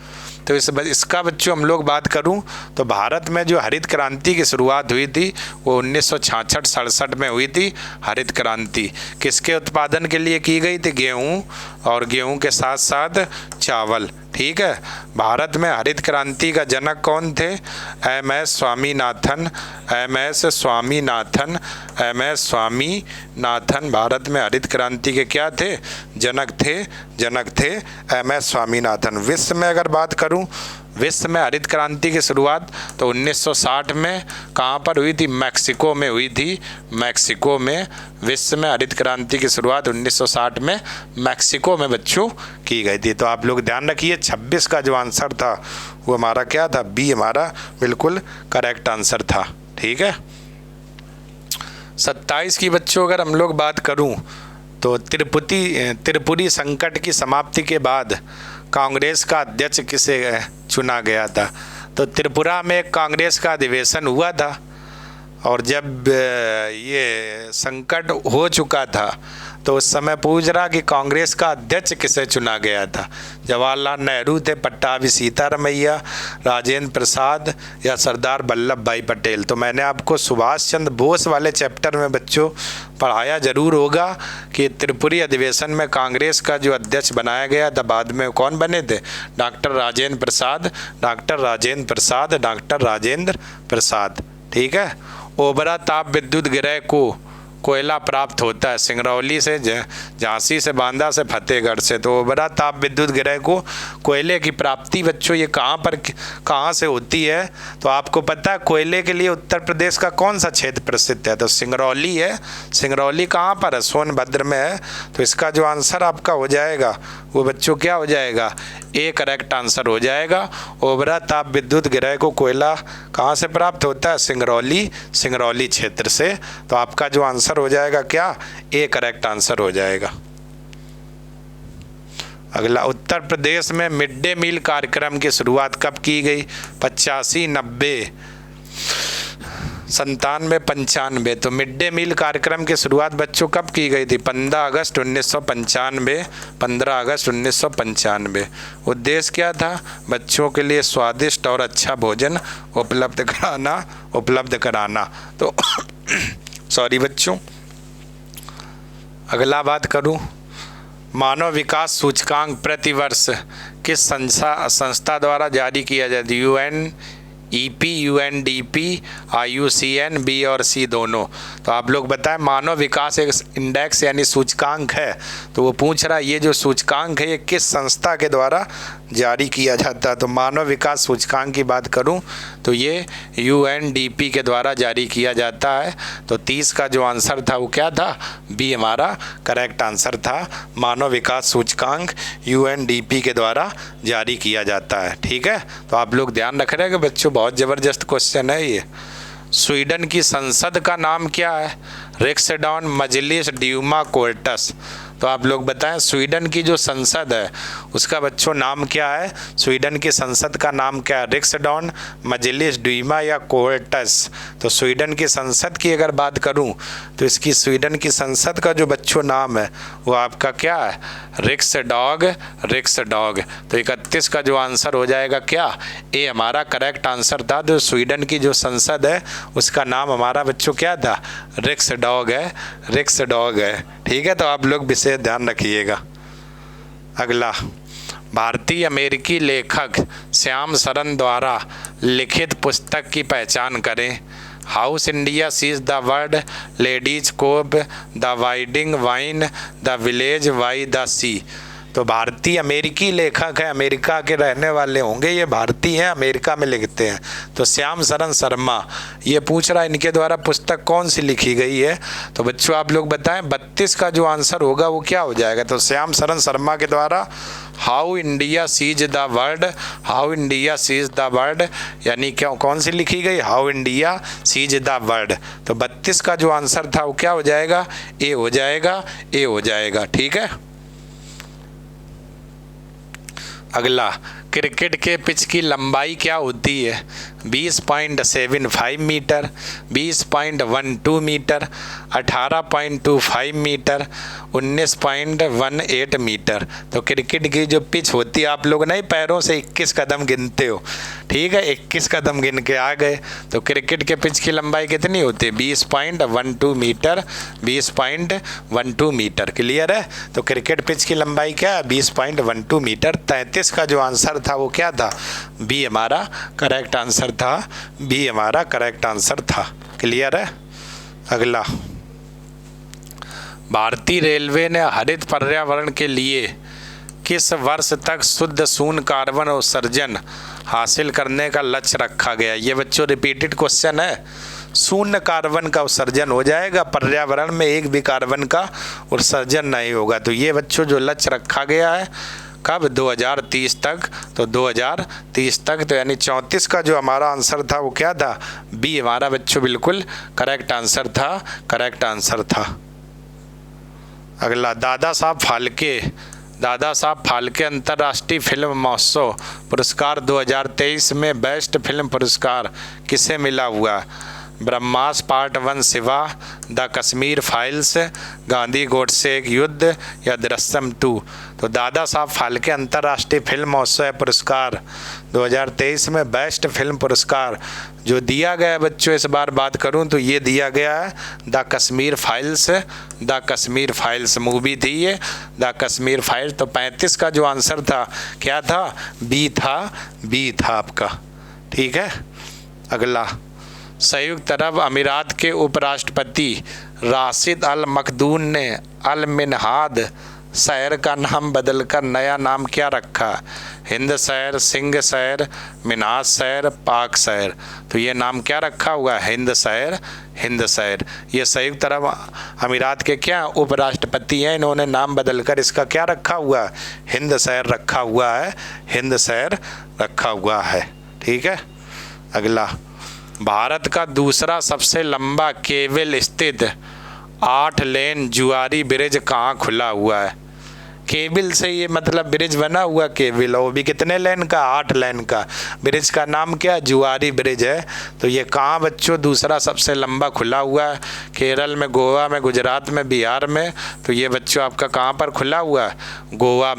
तो इसका बच्चों हम लोग बात करूं तो भारत में जो हरित क्रांति की शुरुआत हुई थी वो 1966-67 में हुई थी। हरित क्रांति किसके उत्पादन के लिए की गई थी, गेहूं, और गेहूं के साथ साथ चावल। ठीक है, भारत में हरित क्रांति का जनक कौन थे, एम.एस. स्वामीनाथन, एम.एस. स्वामीनाथन, एम.एस. स्वामीनाथन भारत में हरित क्रांति के क्या थे, जनक थे एम.एस. स्वामीनाथन। विश्व में अगर बात करूं, विश्व में हरित क्रांति की शुरुआत तो 1960 में कहाँ पर हुई थी, मैक्सिको में हुई थी। मैक्सिको में विश्व में हरित क्रांति की शुरुआत 1960 में मैक्सिको में बच्चों की गई थी। तो आप लोग ध्यान रखिए, 26 का जो आंसर था वो हमारा क्या था, बी हमारा बिल्कुल करेक्ट आंसर था। ठीक है, 27 की बच्चों अगर हम लोग बात करूं तो त्रिपुरी संकट की समाप्ति के बाद कांग्रेस का अध्यक्ष किसे चुना गया था। तो त्रिपुरा में कांग्रेस का अधिवेशन हुआ था और जब ये संकट हो चुका था तो उस समय पूछ रहा कि कांग्रेस का अध्यक्ष किसे चुना गया था। जवाहरलाल नेहरू थे, पट्टाभी सीतारमैया, राजेंद्र प्रसाद या सरदार वल्लभ भाई पटेल। तो मैंने आपको सुभाष चंद्र बोस वाले चैप्टर में बच्चों पढ़ाया जरूर होगा कि त्रिपुरी अधिवेशन में कांग्रेस का जो अध्यक्ष बनाया गया था बाद में कौन बने थे, doctor Rajendra Prasad, doctor Rajendra Prasad, doctor Rajendra Prasad. ठीक है, ओबरा ताप विद्युत गृह को कोयला प्राप्त होता है सिंगरौली से, झांसी से, बांदा से, फतेहगढ़ से। तो ओबरा ताप विद्युत गृह को कोयले की प्राप्ति बच्चों ये कहाँ से होती है। तो आपको पता है कोयले के लिए उत्तर प्रदेश का कौन सा क्षेत्र प्रसिद्ध है, तो सिंगरौली है। सिंगरौली कहाँ पर है, सोनभद्र में है। तो इसका जो आंसर आपका हो जाएगा वो बच्चों क्या हो जाएगा, ए करेक्ट आंसर हो जाएगा। ओबरा ताप विद्युत गृह को कोयला कहाँ से प्राप्त होता है, सिंगरौली क्षेत्र से। तो आपका जो आंसर हो जाएगा क्या, ए करेक्ट आंसर हो जाएगा। अगला, उत्तर प्रदेश में मिड डे मील कार्यक्रम की शुरुआत कब की गई, 85, 90, 97, 95। तो मिड डे मील कार्यक्रम की शुरुआत बच्चों कब की गई थी, 15 अगस्त 1995, 15 अगस्त 1995। उद्देश्य क्या था, बच्चों के लिए स्वादिष्ट और अच्छा भोजन उपलब्ध कराना। तो सॉरी बच्चों, अगला बात करूं, मानव विकास सूचकांक प्रतिवर्ष किस संस्था द्वारा जारी किया जाता है, EP, UNDP, IUCN, B और C दोनों। तो आप लोग बताएं, मानव विकास एक इंडेक्स यानी सूचकांक है, तो वो पूछ रहा है ये जो सूचकांक है ये किस संस्था के द्वारा जारी किया जाता है। तो मानव विकास सूचकांक की बात करूं तो ये UNDP के द्वारा जारी किया जाता है। तो 30 का जो आंसर था वो क्या था, बी हमारा करेक्ट आंसर था। मानव विकास सूचकांक UNDP के द्वारा जारी किया जाता है। ठीक है, तो आप लोग ध्यान रख रहे हैं कि बच्चों बहुत ज़बरदस्त क्वेश्चन है ये। स्वीडन की संसद का नाम क्या है, रिक्सडाउन मजलिस ड्यूमा कोर्टस। तो आप लोग बताएं स्वीडन की जो संसद है उसका बच्चों नाम क्या है, स्वीडन की संसद का नाम क्या है, रिक्सडाउन मजलिस ड्यूमा या कोर्टस। तो स्वीडन की संसद की अगर बात करूं तो इसकी स्वीडन की संसद का जो बच्चों नाम है वो आपका क्या है, रिक्सडॉग। तो 31 का जो आंसर हो जाएगा क्या, ए हमारा करेक्ट आंसर था। तो स्वीडन की जो संसद है उसका नाम हमारा बच्चों क्या था, रिक्सडॉग है। ठीक है, तो आप लोग विशेष ध्यान रखिएगा। अगला, भारतीय अमेरिकी लेखक श्याम सरन द्वारा लिखित पुस्तक की पहचान करें। How India sees the world, ladies coupe, the winding vine, the village by the sea. तो भारतीय अमेरिकी लेखक है, अमेरिका के रहने वाले होंगे, ये भारतीय हैं, अमेरिका में लिखते हैं। तो श्याम सरन शर्मा ये पूछ रहा है इनके द्वारा पुस्तक कौन सी लिखी गई है। तो बच्चों आप लोग बताएं 32 का जो आंसर होगा वो क्या हो जाएगा। तो श्याम सरन शर्मा के द्वारा how India sees the world यानी क्या कौन सी लिखी गई, how India sees the world. तो 32 का जो आंसर था वो क्या हो जाएगा, ए हो जाएगा। ठीक है, अगला, क्रिकेट के पिच की लंबाई क्या होती है, 20.75 मीटर, 20.12 मीटर, 18.25 मीटर, 19.18 मीटर। तो क्रिकेट की जो पिच होती है, आप लोग नहीं पैरों से 21 कदम गिनते हो, ठीक है, 21 कदम गिन के आ गए। तो क्रिकेट के पिच की लंबाई कितनी होती है, 20.12 मीटर, 20.12 मीटर। क्लियर है, तो क्रिकेट पिच की लंबाई क्या है, 20.12 मीटर। 33 का जो आंसर था वो क्या था, बी हमारा करेक्ट आंसर था। क्लियर है, अगला, भारतीय रेलवे ने हरित पर्यावरण के लिए किस वर्ष तक शुद्ध शून्य कार्बन उत्सर्जन हासिल करने का लक्ष्य रखा गया। ये बच्चों रिपीटेड क्वेश्चन है। शून्य कार्बन का उत्सर्जन हो जाएगा, पर्यावरण में एक भी कार्बन का उत्सर्जन नहीं होगा। तो ये बच्चों जो लक्ष्य रखा गया है कब, 2030 तक। तो 2030 तक, तो यानी 34 का जो हमारा आंसर था वो क्या था, बी हमारा बच्चों बिल्कुल करेक्ट आंसर था। अगला, दादा साहब फाल्के अंतर्राष्ट्रीय फिल्म महोत्सव पुरस्कार 2023 में बेस्ट फिल्म पुरस्कार किसे मिला हुआ, Brahmastra part 1 Shiva, the Kashmir files, Gandhi Godse एक युद्ध या दृश्यम 2। तो दादा साहब फाल्के अंतर्राष्ट्रीय फिल्म महोत्सव पुरस्कार 2023 में बेस्ट फिल्म पुरस्कार जो दिया गया है बच्चों, इस बार बात करूं तो ये दिया गया है द कश्मीर फाइल्स मूवी थी ये, द कश्मीर फाइल्स। तो 35 का जो आंसर था क्या था, बी था आपका। ठीक है, अगला, संयुक्त अरब अमीरात के उपराष्ट्रपति राशिद अल मखदूम ने अल मिनहाद शहर का नाम बदलकर नया नाम क्या रखा, हिंद शहर, सिंह शहर, मिनाज शहर, पाक शहर। तो ये नाम क्या रखा हुआ है, हिंद शहर। ये संयुक्त अरब अमीरात के क्या उपराष्ट्रपति हैं, इन्होंने नाम बदलकर इसका क्या रखा हुआ है, हिंद शहर रखा हुआ है। ठीक है, अगला, भारत का दूसरा सबसे लंबा केबल स्थित 8 लेन जुआरी ब्रिज कहाँ खुला हुआ है। केबल से ये मतलब ब्रिज बना हुआ केबल, वो भी कितने लेन का, 8 लेन का। ब्रिज का नाम क्या, जुआरी ब्रिज है। तो ये कहाँ बच्चों दूसरा सबसे लंबा खुला हुआ है, केरल में, गोवा में, गुजरात में, बिहार में। तो ये बच्चों आपका कहाँ पर खुला हुआ है, गोवा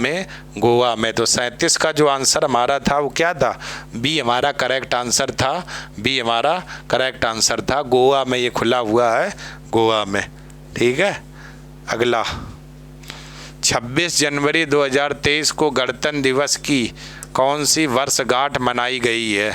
में। तो 37 का जो आंसर हमारा था वो क्या था, बी हमारा करेक्ट आंसर था। गोवा में ये खुला हुआ है, गोवा में। ठीक है, अगला, 26 जनवरी 2023 को गणतंत्र दिवस की कौन सी वर्षगांठ मनाई गई है,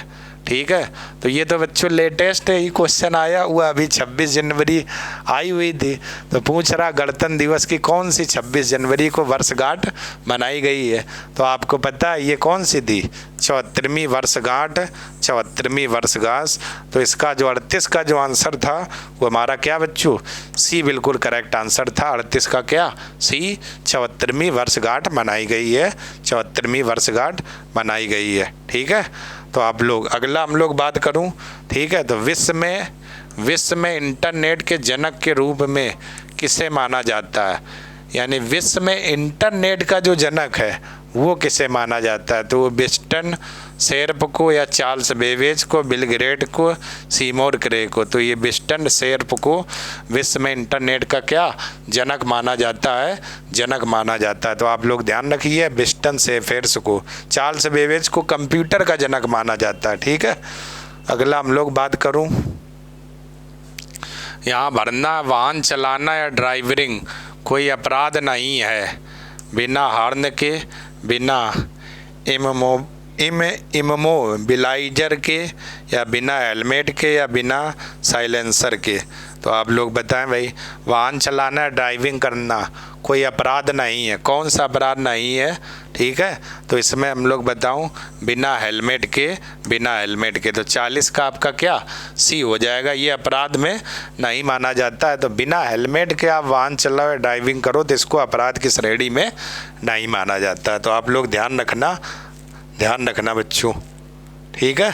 ठीक है। तो ये तो बच्चों लेटेस्ट ही क्वेश्चन आया हुआ, अभी 26 जनवरी आई हुई थी। तो पूछ रहा गणतंत्र दिवस की कौन सी 26 जनवरी को वर्षगांठ मनाई गई है। तो आपको पता है ये कौन सी थी, 74वीं वर्षगांठ, 74वीं वर्षगांठ। तो इसका जो 38 का जो आंसर था वो हमारा क्या बच्चों, सी बिल्कुल करेक्ट आंसर था। 38 का क्या, सी, 74वीं वर्षगांठ मनाई गई है, 74वीं वर्षगांठ मनाई गई है। ठीक है। तो आप लोग अगला हम लोग बात करूं, ठीक है। तो विश्व में इंटरनेट के जनक के रूप में किसे माना जाता है, यानी विश्व में इंटरनेट का जो जनक है वो किसे माना जाता है। तो वो विस्टन शेर्प को, या चार्ल्स बेबेज को, बिल गेट्स को, सीमोर क्रे को। तो ये विस्टन शेर्प को विश्व में इंटरनेट का क्या जनक माना जाता है, जनक माना जाता है। तो आप लोग ध्यान रखिए, विस्टन शेर्प को, चार्ल्स बेबेज को कंप्यूटर का जनक माना जाता है। ठीक है। अगला हम लोग बात करूं, यहाँ भरना, वाहन चलाना या ड्राइविंग कोई अपराध नहीं है बिना हॉर्न के, बिना इमोबिलाइजर के, या बिना हेलमेट के, या बिना साइलेंसर के। तो आप लोग बताएं भाई, वाहन चलाना, ड्राइविंग करना कोई अपराध नहीं है, कौन सा अपराध नहीं है। ठीक है। तो इसमें हम लोग बताऊं, बिना हेलमेट के, बिना हेलमेट के। तो 40 का आपका क्या, सी हो जाएगा, ये अपराध में नहीं माना जाता है। तो बिना हेलमेट के आप वाहन चलाओ या ड्राइविंग करो तो इसको अपराध की श्रेणी में नहीं माना जाता है। तो आप लोग ध्यान रखना बच्चों। ठीक है।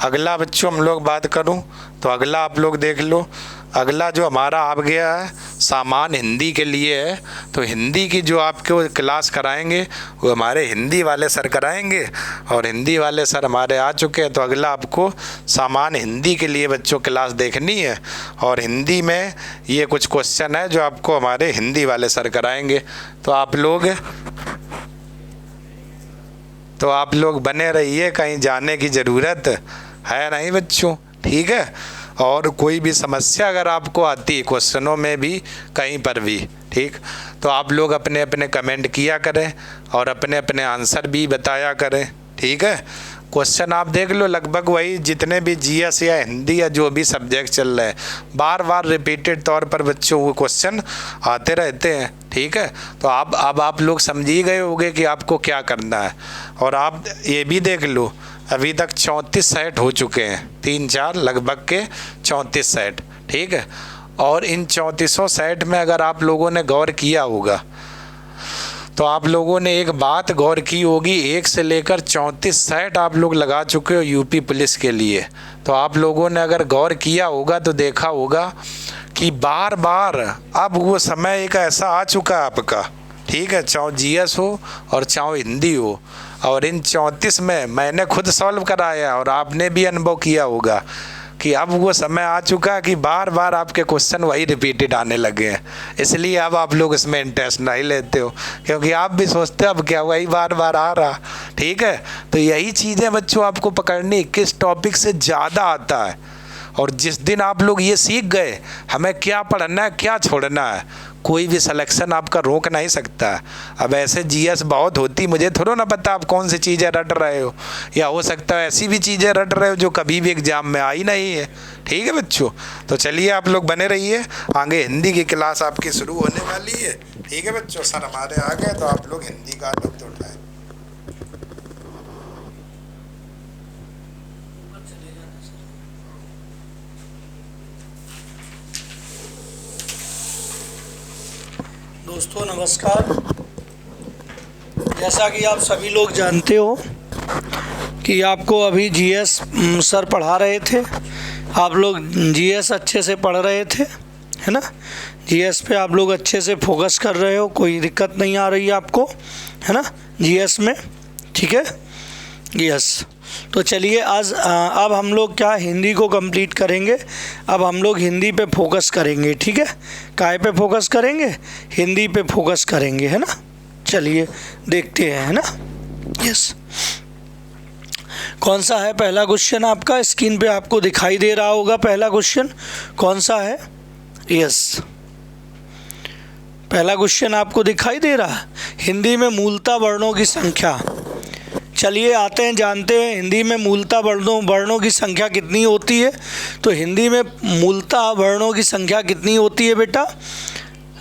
अगला बच्चों हम लोग बात करूं, तो अगला आप लोग देख लो, अगला जो हमारा आ गया है सामान हिंदी के लिए है। तो हिंदी की जो आपको क्लास कराएंगे वो हमारे हिंदी वाले सर कराएंगे, और हिंदी वाले सर हमारे आ चुके हैं। तो अगला आपको सामान हिंदी के लिए बच्चों क्लास देखनी है, और हिंदी में ये कुछ क्वेश्चन है जो आपको हमारे हिंदी वाले सर कराएंगे। तो आप लोग बने रहिए, कहीं जाने की ज़रूरत है नहीं बच्चों। ठीक है। और कोई भी समस्या अगर आपको आती है क्वेश्चनों में भी, कहीं पर भी, ठीक, तो आप लोग अपने अपने कमेंट किया करें और अपने अपने आंसर भी बताया करें। ठीक है। क्वेश्चन आप देख लो, लगभग वही जितने भी जीएस या हिंदी या जो भी सब्जेक्ट चल रहे हैं, बार बार रिपीटेड तौर पर बच्चों वो क्वेश्चन आते रहते हैं। ठीक है। तो अब आप लोग समझ ही गए होंगे कि आपको क्या करना है। और आप ये भी देख लो, अभी तक 34 सेट हो चुके हैं, 3-4 लगभग के 34 सेट। ठीक है। और इन 34 सेट में अगर आप लोगों ने गौर किया होगा तो आप लोगों ने एक बात गौर की होगी, 1 से लेकर 34 सेट आप लोग लगा चुके हो यूपी पुलिस के लिए। तो आप लोगों ने अगर गौर किया होगा तो देखा होगा कि बार बार अब वो समय एक ऐसा आ चुका है आपका, ठीक है, चाहे जीएस हो और चाहे हिंदी हो। और इन 34 में मैंने खुद सॉल्व कराया और आपने भी अनुभव किया होगा कि अब वो समय आ चुका है कि बार बार आपके क्वेश्चन वही रिपीटेड आने लगे हैं। इसलिए अब आप लोग इसमें इंटरेस्ट नहीं लेते हो, क्योंकि आप भी सोचते हो अब क्या वही बार बार आ रहा। ठीक है। तो यही चीज़ें बच्चों आपको पकड़नी, किस टॉपिक से ज़्यादा आता है। और जिस दिन आप लोग ये सीख गए हमें क्या पढ़ना है क्या छोड़ना है, कोई भी सिलेक्शन आपका रोक नहीं सकता। अब ऐसे जीएस बहुत होती, मुझे थोड़ा ना पता आप कौन सी चीज़ें रट रहे हो, या हो सकता है ऐसी भी चीज़ें रट रहे हो जो कभी भी एग्जाम में आई नहीं है। ठीक है बच्चों। तो चलिए आप लोग बने रहिए, आगे हिंदी की क्लास आपकी शुरू होने वाली है। ठीक है बच्चों, सर हमारे आ गए तो आप लोग हिंदी का लुत्फ उठाएं। दोस्तों नमस्कार। जैसा कि आप सभी लोग जानते हो कि आपको अभी जीएस सर पढ़ा रहे थे, आप लोग जीएस अच्छे से पढ़ रहे थे, है ना। जीएस पे आप लोग अच्छे से फोकस कर रहे हो, कोई दिक्कत नहीं आ रही है आपको, है ना, जीएस में। ठीक है। यस। तो चलिए आज अब हम लोग क्या हिंदी को कंप्लीट करेंगे। अब हम लोग हिंदी पे फोकस करेंगे। ठीक है। काय पे फोकस करेंगे, हिंदी पे फोकस करेंगे, है ना। चलिए देखते हैं, है ना। यस। कौन सा है पहला क्वेश्चन आपका, स्क्रीन पे आपको दिखाई दे रहा होगा। पहला क्वेश्चन कौन सा है। यस, पहला क्वेश्चन आपको दिखाई दे रहा है, हिंदी में मूलतः वर्णों की संख्या। चलिए आते हैं, जानते हैं हिंदी में मूलतः वर्णों की संख्या कितनी होती है। तो हिंदी में मूलतः वर्णों की संख्या कितनी होती है बेटा?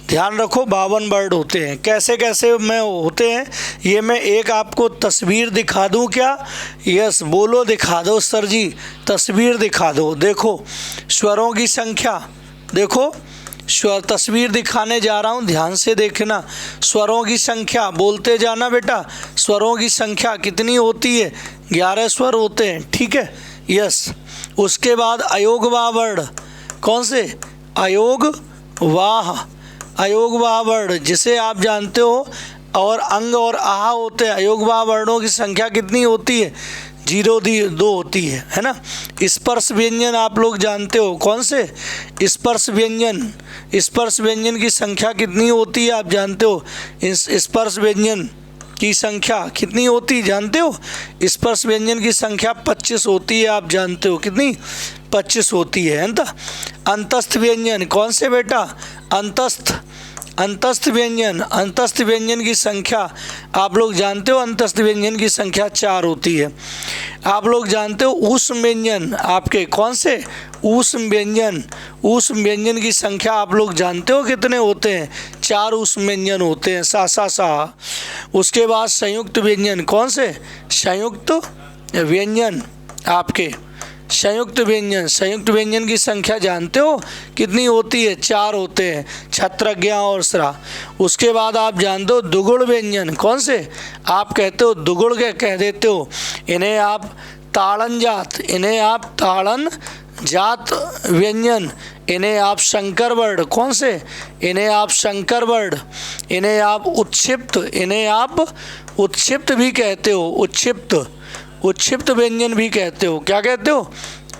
ध्यान रखो, 52 वर्ड होते हैं। कैसे कैसे में होते हैं ये मैं एक आपको तस्वीर दिखा दूं क्या? यस बोलो, दिखा दो सर जी, तस्वीर दिखा दो। देखो स्वरों की संख्या, देखो स्वर तस्वीर दिखाने जा रहा हूँ, ध्यान से देखना। स्वरों की संख्या बोलते जाना बेटा। स्वरों की संख्या कितनी होती है? 11 स्वर होते हैं, ठीक है। यस, उसके बाद अयोगवाह वर्ण, कौन से? अयोगवाह वर्ण जिसे आप जानते हो, और अंग और आह होते हैं। अयोगवाह वर्णों की संख्या कितनी होती है? 0-2 होती है ना। स्पर्श व्यंजन आप लोग जानते हो, कौन से? स्पर्श व्यंजन की संख्या कितनी होती है आप जानते हो? इस स्पर्श व्यंजन की संख्या कितनी होती है जानते हो? स्पर्श व्यंजन की संख्या 25 होती है, आप जानते हो कितनी? 25 होती है ना। अंतस्थ व्यंजन कौन से बेटा? अंतस्थ व्यंजन की संख्या आप लोग जानते हो, अंतस्थ व्यंजन की संख्या 4 होती है। आप लोग जानते हो ऊष्म व्यंजन आपके, कौन से? ऊष्म व्यंजन की संख्या आप लोग जानते हो कितने होते हैं? 4 ऊष्म व्यंजन होते हैं, सा। उसके बाद संयुक्त व्यंजन, कौन से? संयुक्त व्यंजन आपके, संयुक्त व्यंजन की संख्या जानते हो कितनी होती है? 4 होते हैं, छत्रज्ञा और स्रा। उसके बाद आप जानते हो दुगुण व्यंजन, कौन से? आप कहते हो दुगुण के कह देते हो, इन्हें आप ताड़न जात व्यंजन, इन्हें आप संकर वर्ण, कौन से? इन्हें आप संकर वर्ण, इन्हें आप उत्क्षिप्त भी कहते हो, उत्क्षिप्त व्यंजन भी कहते हो। क्या कहते हो?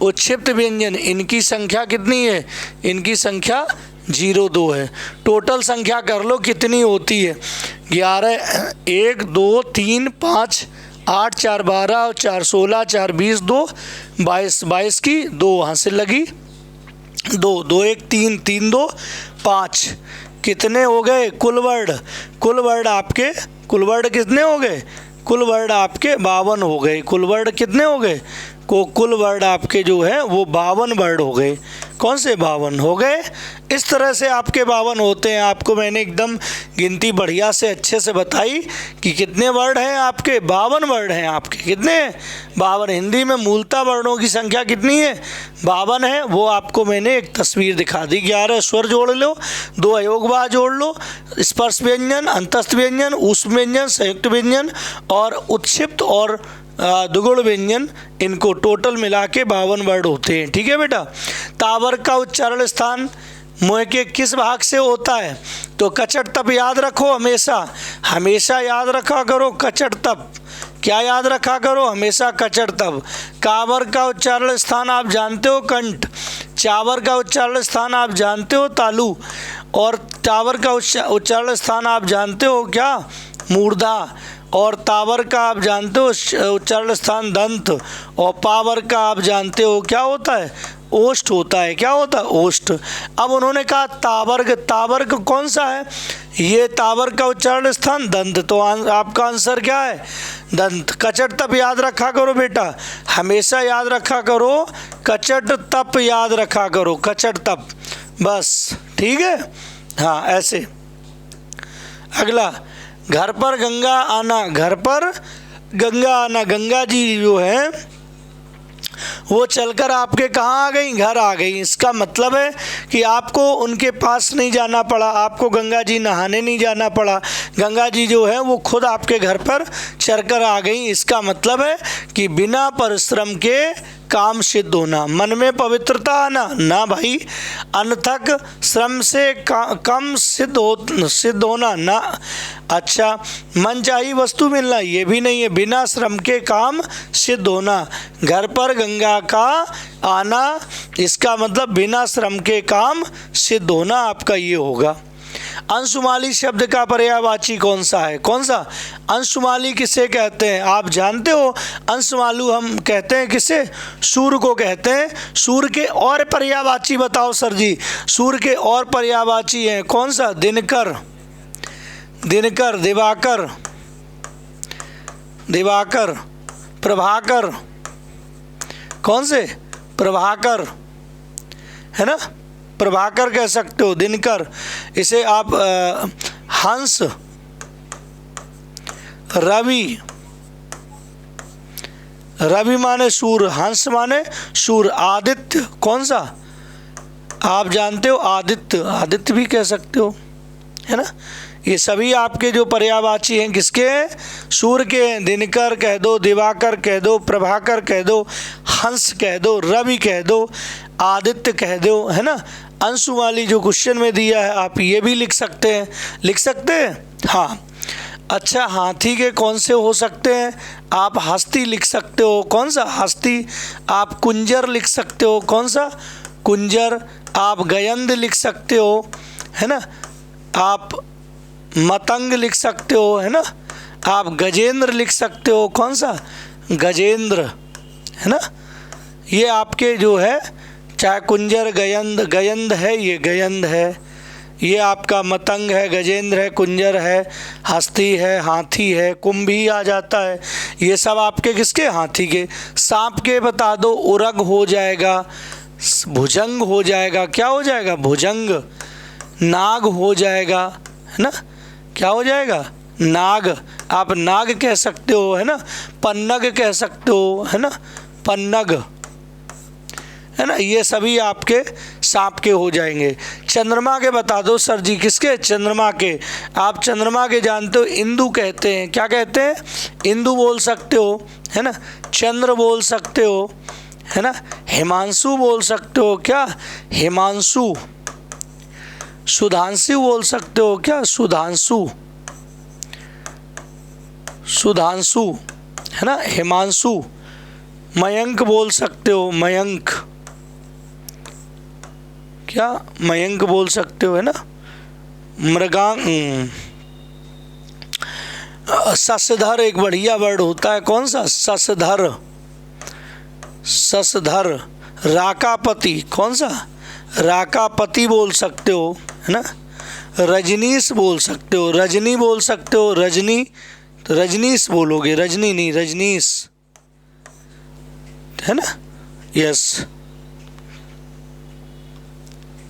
उत्क्षिप्त व्यंजन। इनकी संख्या कितनी है? इनकी संख्या 0-2 है। टोटल संख्या कर लो कितनी होती है? 11, 1, 2, 3, 5, 8, 4, 12, 4, 16, 4, 20, 2, 22 की 2 वहाँ से लगी, 2, 2, 1, 3, 3, 2, 5। कितने हो गए कुल वर्ण? कुल वर्ण कितने हो गए? कुल वर्ण आपके 52 हो गए। कुल वर्ण कितने हो गए? कुल वर्ण आपके जो है वो 52 वर्ण हो गए। कौन से? 52 हो गए। इस तरह से आपके 52 होते हैं। आपको मैंने एकदम गिनती बढ़िया से अच्छे से बताई कि कितने वर्ण हैं आपके? 52 वर्ण हैं आपके। कितने? 52। हिंदी में मूलतः वर्णों की संख्या कितनी है? 52 है। वो आपको मैंने एक तस्वीर दिखा दी। 11 स्वर जोड़ लो, 2 अयोगवाह जोड़ लो, स्पर्श व्यंजन, अंतस्थ व्यंजन, ऊष्म व्यंजन, संयुक्त व्यंजन और उत्क्षिप्त और दुगुण व्यंजन, इनको टोटल मिला के 52 वर्ड होते हैं। ठीक है बेटा। तावर का उच्चारण स्थान मुंह के किस भाग से होता है? तो कचट तप याद रखो, हमेशा याद रखा करो कचट तप। क्या याद रखा करो? हमेशा कचट तप। कावर का उच्चारण स्थान आप जानते हो कंठ। चावर का उच्चारण स्थान आप जानते हो तालु। और टावर का उच्चारण स्थान आप जानते हो क्या? मूर्धा। और तावर का आप जानते हो उच्चारण स्थान दंत। और पावर का आप जानते हो क्या होता है? ओष्ठ होता है। क्या होता है? ओष्ठ। अब उन्होंने कहा तावर्ग। तावर्ग कौन सा है? ये तावर का उच्चारण स्थान दंत। तो आपका आंसर क्या है? दंत। कचट तप याद रखा करो बेटा, हमेशा याद रखा करो कचट तप, याद रखा करो कचट तप, बस। ठीक है, हाँ ऐसे। अगला, घर पर गंगा आना। घर पर गंगा आना। गंगा जी जो है वो चलकर आपके कहाँ आ गई? घर आ गई। इसका मतलब है कि आपको उनके पास नहीं जाना पड़ा, आपको गंगा जी नहाने नहीं जाना पड़ा। गंगा जी जो है वो खुद आपके घर पर चलकर आ गई। इसका मतलब है कि बिना परिश्रम के काम सिद्ध होना, मन में पवित्रता आना ना भाई, अनथक श्रम से कम सिद्ध होना ना। अच्छा, मनचाही वस्तु मिलना, ये भी नहीं है। बिना श्रम के काम सिद्ध होना। घर पर गंगा का आना, इसका मतलब बिना श्रम के काम सिद्ध होना आपका ये होगा। अंशुमाली शब्द का पर्यायवाची कौन सा है? कौन सा? अंशुमाली किसे कहते हैं आप जानते हो? अंशुमालू हम कहते हैं किसे? सूर्य को कहते हैं। सूर्य के और पर्यायवाची बताओ सर जी। सूर्य के और पर्यायवाची हैं कौन सा? दिनकर, दिवाकर, प्रभाकर, कौन से? प्रभाकर, है ना, प्रभाकर कह सकते हो। दिनकर, इसे आप हंस, रवि, रवि माने सूर्य, हंस माने सूर्य, आदित्य, कौन सा? आप जानते हो आदित्य, आदित्य भी कह सकते हो, है ना। ये सभी आपके जो पर्यायवाची हैं किसके हैं? सूर्य के हैं। दिनकर कह दो, दिवाकर कह दो, प्रभाकर कह दो, हंस कह दो, रवि कह दो, आदित्य कह दो, है ना। अंशु वाली जो क्वेश्चन में दिया है आप ये भी लिख सकते हैं, लिख सकते हैं, हाँ। अच्छा, हाथी के कौन से हो सकते हैं? आप हस्ती लिख सकते हो, कौन सा? हस्ती। आप कुंजर लिख सकते हो, कौन सा? कुंजर। आप गयंद लिख सकते हो, है ना। आप मतंग लिख सकते हो, है ना। आप गजेंद्र लिख सकते हो, कौन सा? गजेंद्र, है ना। ये आपके जो है, चाहे कुंजर, गयंद, गयंद है, ये गयंद है, ये आपका मतंग है, गजेंद्र है, कुंजर है, हस्ती है, हाथी है, कुंभी आ जाता है। ये सब आपके किसके? हाथी के। सांप के बता दो, उरग हो जाएगा, भुजंग हो जाएगा, क्या हो जाएगा? भुजंग। नाग हो जाएगा, है ना, क्या हो जाएगा? नाग। आप नाग कह सकते हो, है ना। पन्नग कह सकते हो, है ना, पन्नग, है ना। ये सभी आपके सांप के हो जाएंगे। चंद्रमा के बता दो सर जी, किसके? चंद्रमा के। आप चंद्रमा के जानते हो, इंदु कहते हैं, क्या कहते हैं? इंदु बोल सकते हो, है ना। चंद्र बोल सकते हो, है ना। हिमांशु बोल सकते हो, क्या? हिमांशु। सुधांशु बोल सकते हो, क्या? सुधांशु, सुधांशु, है ना। हिमांशु। मयंक बोल सकते हो, मयंक, क्या? मयंक बोल सकते हो, है ना। मृगांक। ससधर एक बढ़िया वर्ड होता है, कौन सा? ससधर, ससधर। राकापति, कौन सा? राकापति बोल सकते हो, है ना। रजनीश बोल सकते हो, रजनी बोल सकते हो, रजनी, तो रजनीश बोलोगे, रजनी नहीं, रजनीश, है ना। यस,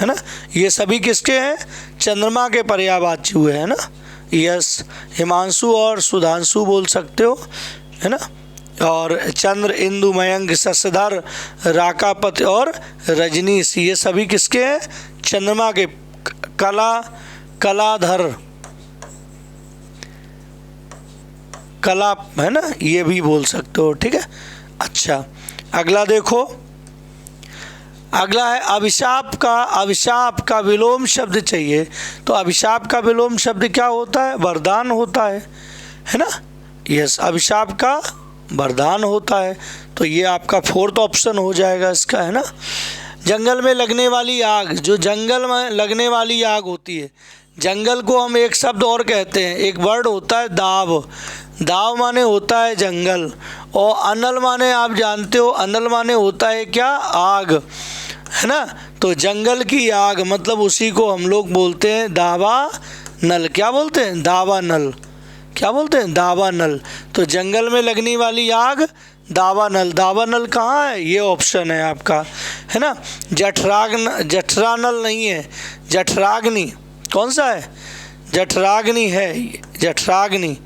है ना। ये सभी किसके हैं? चंद्रमा के पर्यायवाची हुए, है ना। यस, हिमांशु और सुधांशु बोल सकते हो, है ना। और चंद्र, इंदु, मयंक, ससधर, राकापति और रजनीश, ये सभी किसके हैं? चंद्रमा के। कला, कलाधर, कला, है ना, ये भी बोल सकते हो, ठीक है। अच्छा, अगला देखो, अगला है अभिशाप का। अभिशाप का विलोम शब्द चाहिए, तो अभिशाप का विलोम शब्द क्या होता है? वरदान होता है ना। यस, अभिशाप का वरदान होता है, तो ये आपका फोर्थ ऑप्शन हो जाएगा इसका, है ना। जंगल में लगने वाली आग, जो जंगल में लगने वाली आग होती है, जंगल को हम एक शब्द और कहते हैं, एक वर्ड होता है दाव। दाव माने होता है जंगल, और अनल माने आप जानते हो, अनल माने होता है क्या? आग, है ना। तो जंगल की आग मतलब उसी को हम लोग बोलते हैं दावा नल। क्या बोलते हैं? दावा नल। क्या बोलते हैं? दावा नल। तो जंगल में लगने वाली आग दावा नल। दावा नल कहाँ है? ये ऑप्शन है आपका, है ना। जठरानल नहीं है, जठराग्नि। कौन सा है? जठराग्नि है, जठराग्नि,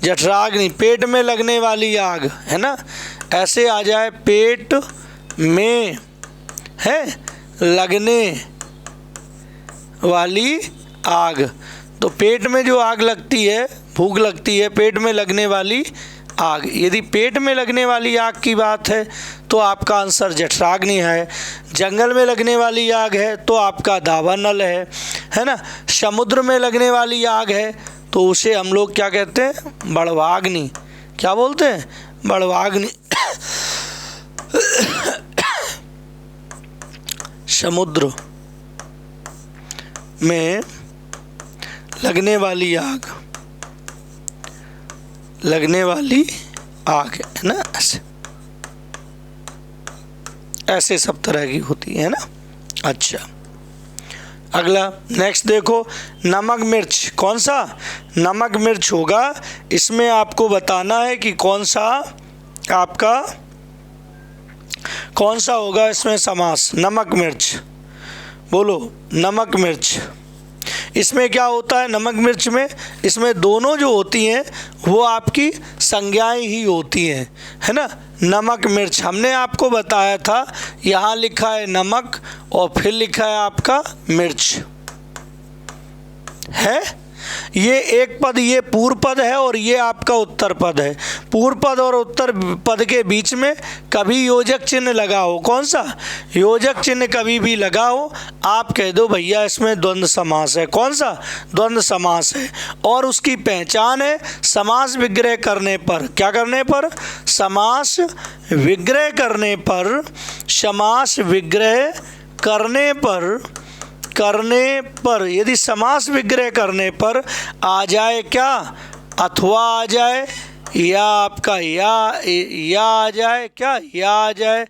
जठराग्नि। पेट में लगने वाली आग, है ना। ऐसे आ जाए, पेट में है लगने वाली आग। तो पेट में जो आग लगती है, भूख लगती है, पेट में लगने वाली आग। यदि पेट में लगने वाली आग की बात है तो आपका आंसर जठराग्नि है। जंगल में लगने वाली आग है तो आपका दावानल है ना। समुद्र में लगने वाली आग है तो उसे हम लोग क्या कहते हैं? बड़वाग्नि। क्या बोलते हैं? बड़वाग्नि। समुद्र में लगने वाली आग, लगने वाली आग, है ना। ऐसे सब तरह की होती है ना। अच्छा, अगला नेक्स्ट देखो, नमक मिर्च। कौन सा? नमक मिर्च होगा। इसमें आपको बताना है कि कौन सा आपका कौन सा होगा इसमें समास? नमक मिर्च, बोलो नमक मिर्च। इसमें क्या होता है नमक मिर्च में? इसमें दोनों जो होती हैं वो आपकी संज्ञाएं ही होती हैं, है ना। नमक मिर्च हमने आपको बताया था, यहाँ लिखा है नमक और फिर लिखा है आपका मिर्च, है। ये एक पद, ये पूर्व पद है और ये आपका उत्तर पद है। पूर्व पद और उत्तर पद के बीच में कभी योजक चिन्ह लगा हो, कौन सा? योजक चिन्ह कभी भी लगा हो, आप कह दो भैया इसमें द्वंद्व समास है। कौन सा? द्वंद्व समास है। और उसकी पहचान है समास विग्रह करने पर। क्या करने पर? समास विग्रह करने पर। समास विग्रह करने पर यदि समास विग्रह करने पर आ जाए क्या? अथवा आ जाए, या आपका या आ जाए, क्या या आ जाए,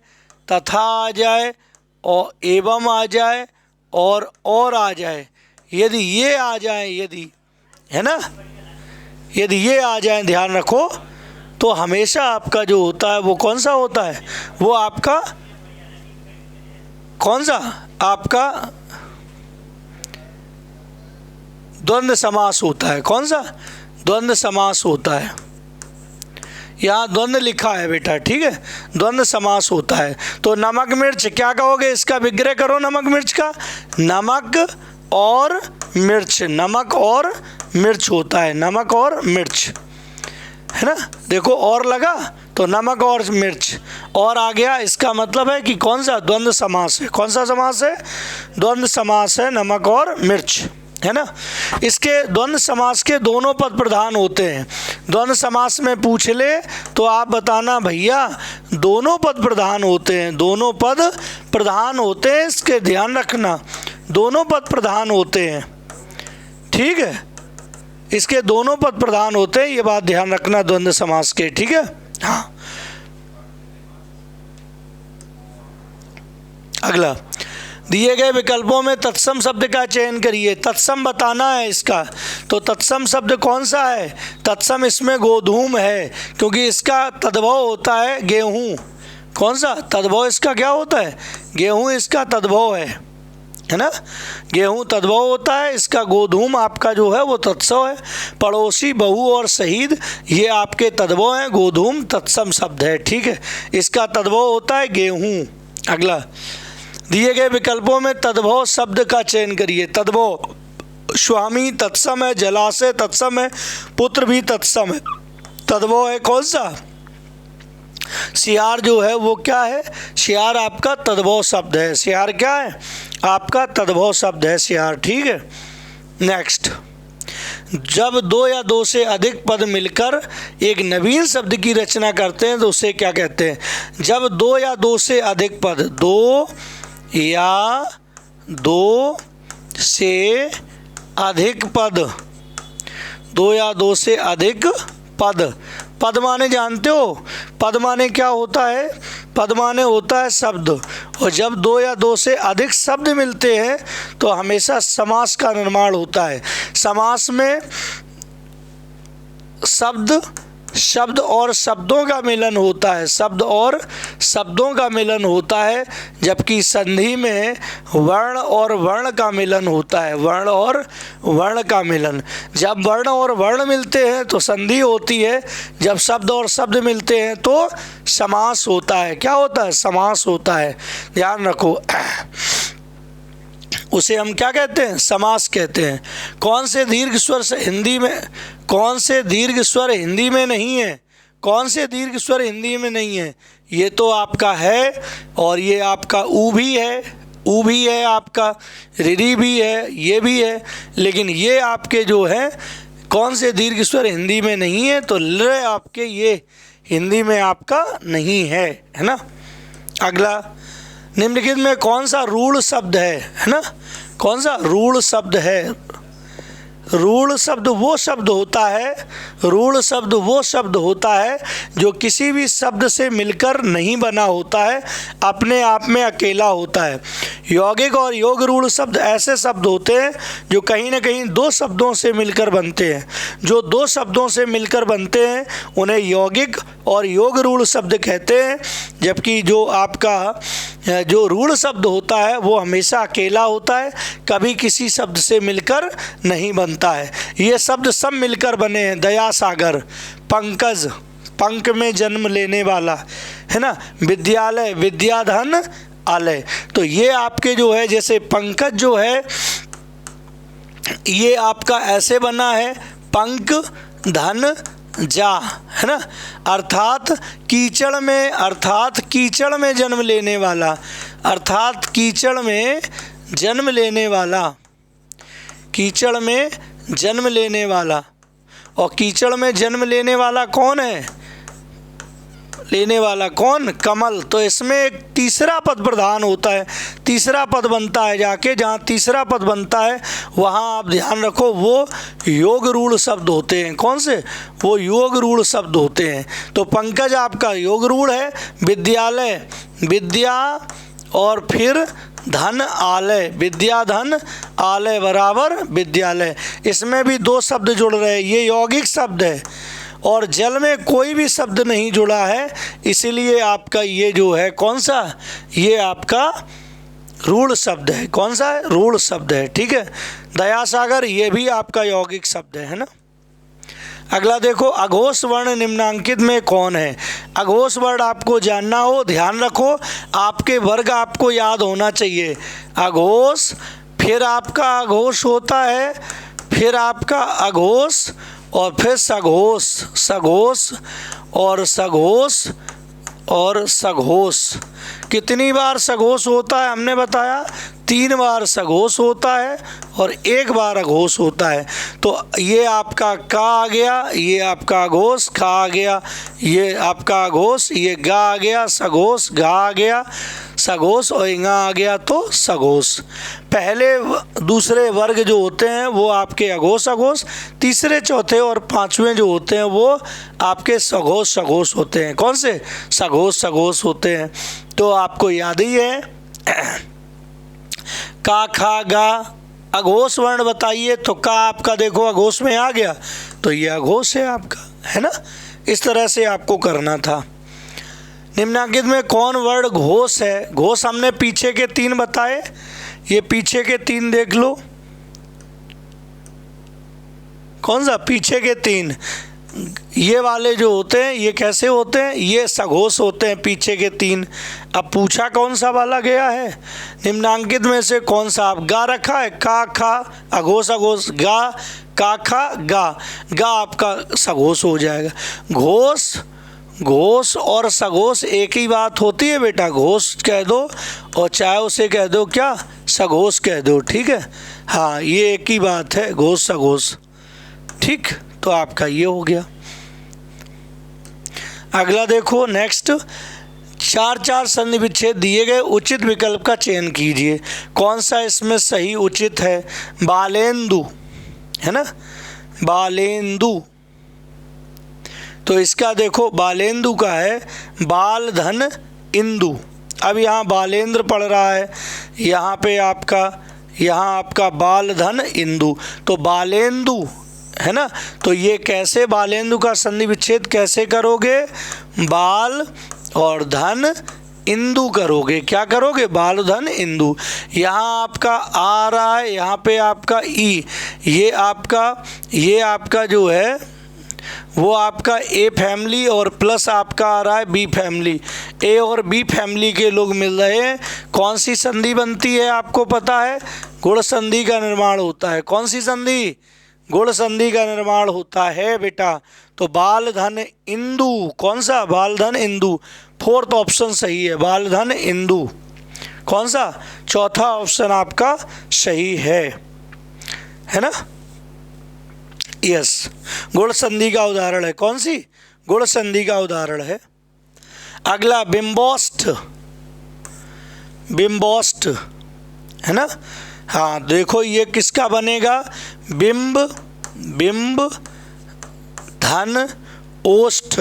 तथा आ जाए, और एवं आ जाए, और आ जाए। यदि ये आ जाए, यदि, है ना, यदि ये आ जाए, ध्यान रखो, तो हमेशा आपका जो होता है वो कौन सा होता है? वो आपका कौन सा? आपका द्वंद्व समास होता है। कौन सा? द्वंद्व समास होता है। यहाँ द्वंद्व लिखा है बेटा, ठीक है, द्वंद्व समास होता है। तो नमक मिर्च क्या कहोगे? इसका विग्रह करो नमक मिर्च का। नमक और मिर्च, नमक और मिर्च होता है, नमक और मिर्च, है ना। देखो और लगा तो नमक और मिर्च और आ गया, इसका मतलब है कि कौन सा? द्वंद्व समास है। कौन सा समास है? द्वंद्व समास है, नमक और मिर्च, है ना। इसके द्वंद्व समास के दोनों पद प्रधान होते हैं। द्वंद्व समास में पूछ ले तो आप बताना भैया दोनों पद प्रधान होते हैं, दोनों पद प्रधान होते हैं, इसके ध्यान रखना, दोनों पद प्रधान होते हैं, ठीक है, इसके दोनों पद प्रधान होते हैं, ये बात ध्यान रखना द्वंद्व समास के, ठीक है। हाँ, अगला, दिए गए विकल्पों में तत्सम शब्द का चयन करिए। तत्सम बताना है इसका, तो तत्सम शब्द कौन सा है? तत्सम इसमें गोधूम है, क्योंकि इसका तद्भव होता है गेहूँ। कौन सा? तद्भव इसका क्या होता है? गेहूँ इसका तद्भव है ना। गेहूँ तद्भव होता है, इसका गोधूम आपका जो है वो तत्सव है। पड़ोसी, बहू और शहीद ये आपके तद्भव हैं, गोधूम तत्सम शब्द है, ठीक है, इसका तद्भव होता है गेहूँ। अगला, दिए गए विकल्पों में तद्भव शब्द का चयन करिए। तद्भव, स्वामी तत्सम है, जलाशय तत्सम है, पुत्र भी तत्सम है, तद्भव है कौन सा? सियार जो है वो क्या है? सियार आपका तद्भव शब्द है। सियार क्या है? आपका तद्भव शब्द है सियार, ठीक है। नेक्स्ट, जब दो या दो से अधिक पद मिलकर एक नवीन शब्द की रचना करते हैं तो उसे क्या कहते हैं? जब दो या दो से अधिक पद, दो या दो से अधिक पद, दो या दो से अधिक पद, पद माने जानते हो? पद माने क्या होता है? पद माने होता है शब्द, और जब दो या दो से अधिक शब्द मिलते हैं तो हमेशा समास का निर्माण होता है। समास में शब्द और शब्दों का मिलन होता है, शब्द और शब्दों का मिलन होता है, जबकि संधि में वर्ण और वर्ण का मिलन होता है, वर्ण और वर्ण का मिलन। जब वर्ण और वर्ण मिलते हैं तो संधि होती है, जब शब्द और शब्द मिलते हैं तो समास होता है। क्या होता है? समास होता है, ध्यान रखो। उसे हम क्या कहते हैं? समास कहते हैं। कौन से दीर्घ स्वर से हिंदी में, कौन से दीर्घ स्वर हिंदी में नहीं है? कौन से दीर्घ स्वर हिंदी में नहीं है? ये तो आपका है, और ये आपका ऊ भी है, ऊ भी है आपका, ऋरी भी है, ये भी है, लेकिन ये आपके जो है कौन से दीर्घ स्वर हिंदी में नहीं है? तो ल आपके ये हिंदी में आपका नहीं है ना। अगला, निम्नलिखित में कौन सा रूढ़ शब्द है ना? कौन सा रूढ़ शब्द है? रूढ़ शब्द वो शब्द होता है, रूढ़ शब्द वो शब्द होता है जो किसी भी शब्द से मिलकर नहीं बना होता है, अपने आप में अकेला होता है। यौगिक और योग रूढ़ शब्द ऐसे शब्द होते हैं जो कहीं ना कहीं दो शब्दों से मिलकर बनते हैं। जो दो शब्दों से मिलकर बनते हैं उन्हें यौगिक और योग रूढ़ शब्द कहते हैं। जबकि जो आपका जो रूढ़ शब्द होता है वो हमेशा अकेला होता है, कभी किसी शब्द से मिलकर नहीं बनता है। ये शब्द सब मिलकर बने हैं। दया सागर, पंकज, पंक में जन्म लेने वाला, है ना। विद्यालय, विद्याधन आलय। तो ये आपके जो है, जैसे पंकज जो है ये आपका ऐसे बना है पंक धन जा, है ना। अर्थात कीचड़ में जन्म लेने वाला, अर्थात कीचड़ में जन्म लेने वाला, कीचड़ में जन्म लेने वाला। और कीचड़ में जन्म लेने वाला कौन है? लेने वाला कौन? कमल। तो इसमें एक तीसरा पद प्रधान होता है, तीसरा पद बनता है। जाके जहाँ तीसरा पद बनता है वहाँ आप ध्यान रखो वो योग रूढ़ शब्द होते हैं। कौन से? वो योग रूढ़ शब्द होते हैं। तो पंकज आपका योग रूढ़ है। विद्यालय, विद्या और फिर धन आलय, विद्या धन आलय बराबर विद्यालय। इसमें भी दो शब्द जुड़ रहे हैं, ये यौगिक शब्द है और जल में कोई भी शब्द नहीं जुड़ा है, इसीलिए आपका ये जो है कौन सा, ये आपका रूढ़ शब्द है। कौन सा है? रूढ़ शब्द है। ठीक है। दयासागर ये भी आपका यौगिक शब्द है ना। अगला देखो, अघोष वर्ण निम्नांकित में कौन है? अघोष वर्ण आपको जानना हो, ध्यान रखो आपके वर्ग आपको याद होना चाहिए। अघोष, फिर आपका अघोष होता है, फिर आपका अघोष और फिर सघोष, सघोष और सघोष और सघोष। कितनी बार सघोष होता है हमने बताया? 3 बार सघोष होता है और 1 बार अघोष होता है। तो ये आपका का आ गया, ये आपका अघोष, खा आ गया, ये आपका अघोष, ये गा आ गया, सघोष, घा आ गया, सघोष और इंगा आ गया तो सघोष। पहले दूसरे वर्ग जो होते हैं वो आपके अघोष अघोष, तीसरे चौथे और पांचवें जो होते हैं वो आपके सघोष सघोष होते हैं। कौन से? सघोष सघोष होते हैं। तो आपको याद ही है का खा गा। अघोष वर्ण बताइए तो का आपका देखो अघोष में आ गया, तो ये अघोष है आपका, है ना। इस तरह से आपको करना था। निम्नांकित में कौन वर्ण घोष है? घोष हमने पीछे के 3 बताए, ये पीछे के 3 देख लो। कौन सा? पीछे के 3 ये वाले जो होते हैं ये कैसे होते हैं? ये सघोष होते हैं पीछे के 3। अब पूछा कौन सा वाला गया है? निम्नांकित में से कौन सा? आप गा रखा है, का खा अघोष अघोष, गा का खा गा, गा आपका सघोष हो जाएगा। घोष, घोष और सघोष एक ही बात होती है बेटा, घोष कह दो और चाहे उसे कह दो क्या, सघोष कह दो। ठीक है, हाँ ये एक ही बात है, घोष सघोष। ठीक, तो आपका ये हो गया। अगला देखो नेक्स्ट, 4 संधि विच्छेद दिए गए, उचित विकल्प का चयन कीजिए। कौन सा इसमें सही उचित है? बालेंदु, है ना, बालेंदु। तो इसका देखो बालेंदु का है बाल धन इंदु। अब यहाँ बालेंद्र पढ़ रहा है, यहाँ पे आपका, यहाँ आपका बाल धन इंदु, तो बालेंदु है ना। तो ये कैसे बालेंदु का संधि विच्छेद कैसे करोगे? बाल और धन इंदु करोगे। क्या करोगे? बाल धन इंदु। यहाँ आपका आ रहा है, यहाँ पे आपका ई, ये आपका जो है वो आपका ए फैमिली और प्लस आपका आ रहा है बी फैमिली। ए और बी फैमिली के लोग मिल रहे हैं। कौन सी संधि बनती है आपको पता है? गुण संधि का निर्माण होता है। कौन सी संधि? गुण संधि का निर्माण होता है बेटा। तो बाल धन इंदु, कौन सा? बाल धन इंदु। 4th ऑप्शन सही है, बाल धन इंदु। कौन सा? चौथा ऑप्शन आपका सही है ना। यस, गुण संधि का उदाहरण है। कौन सी? गुण संधि का उदाहरण है। अगला बिम्बोस्ट, बिम्बोस्ट है ना। हाँ देखो ये किसका बनेगा? बिंब, बिंब धन ओष्ठ,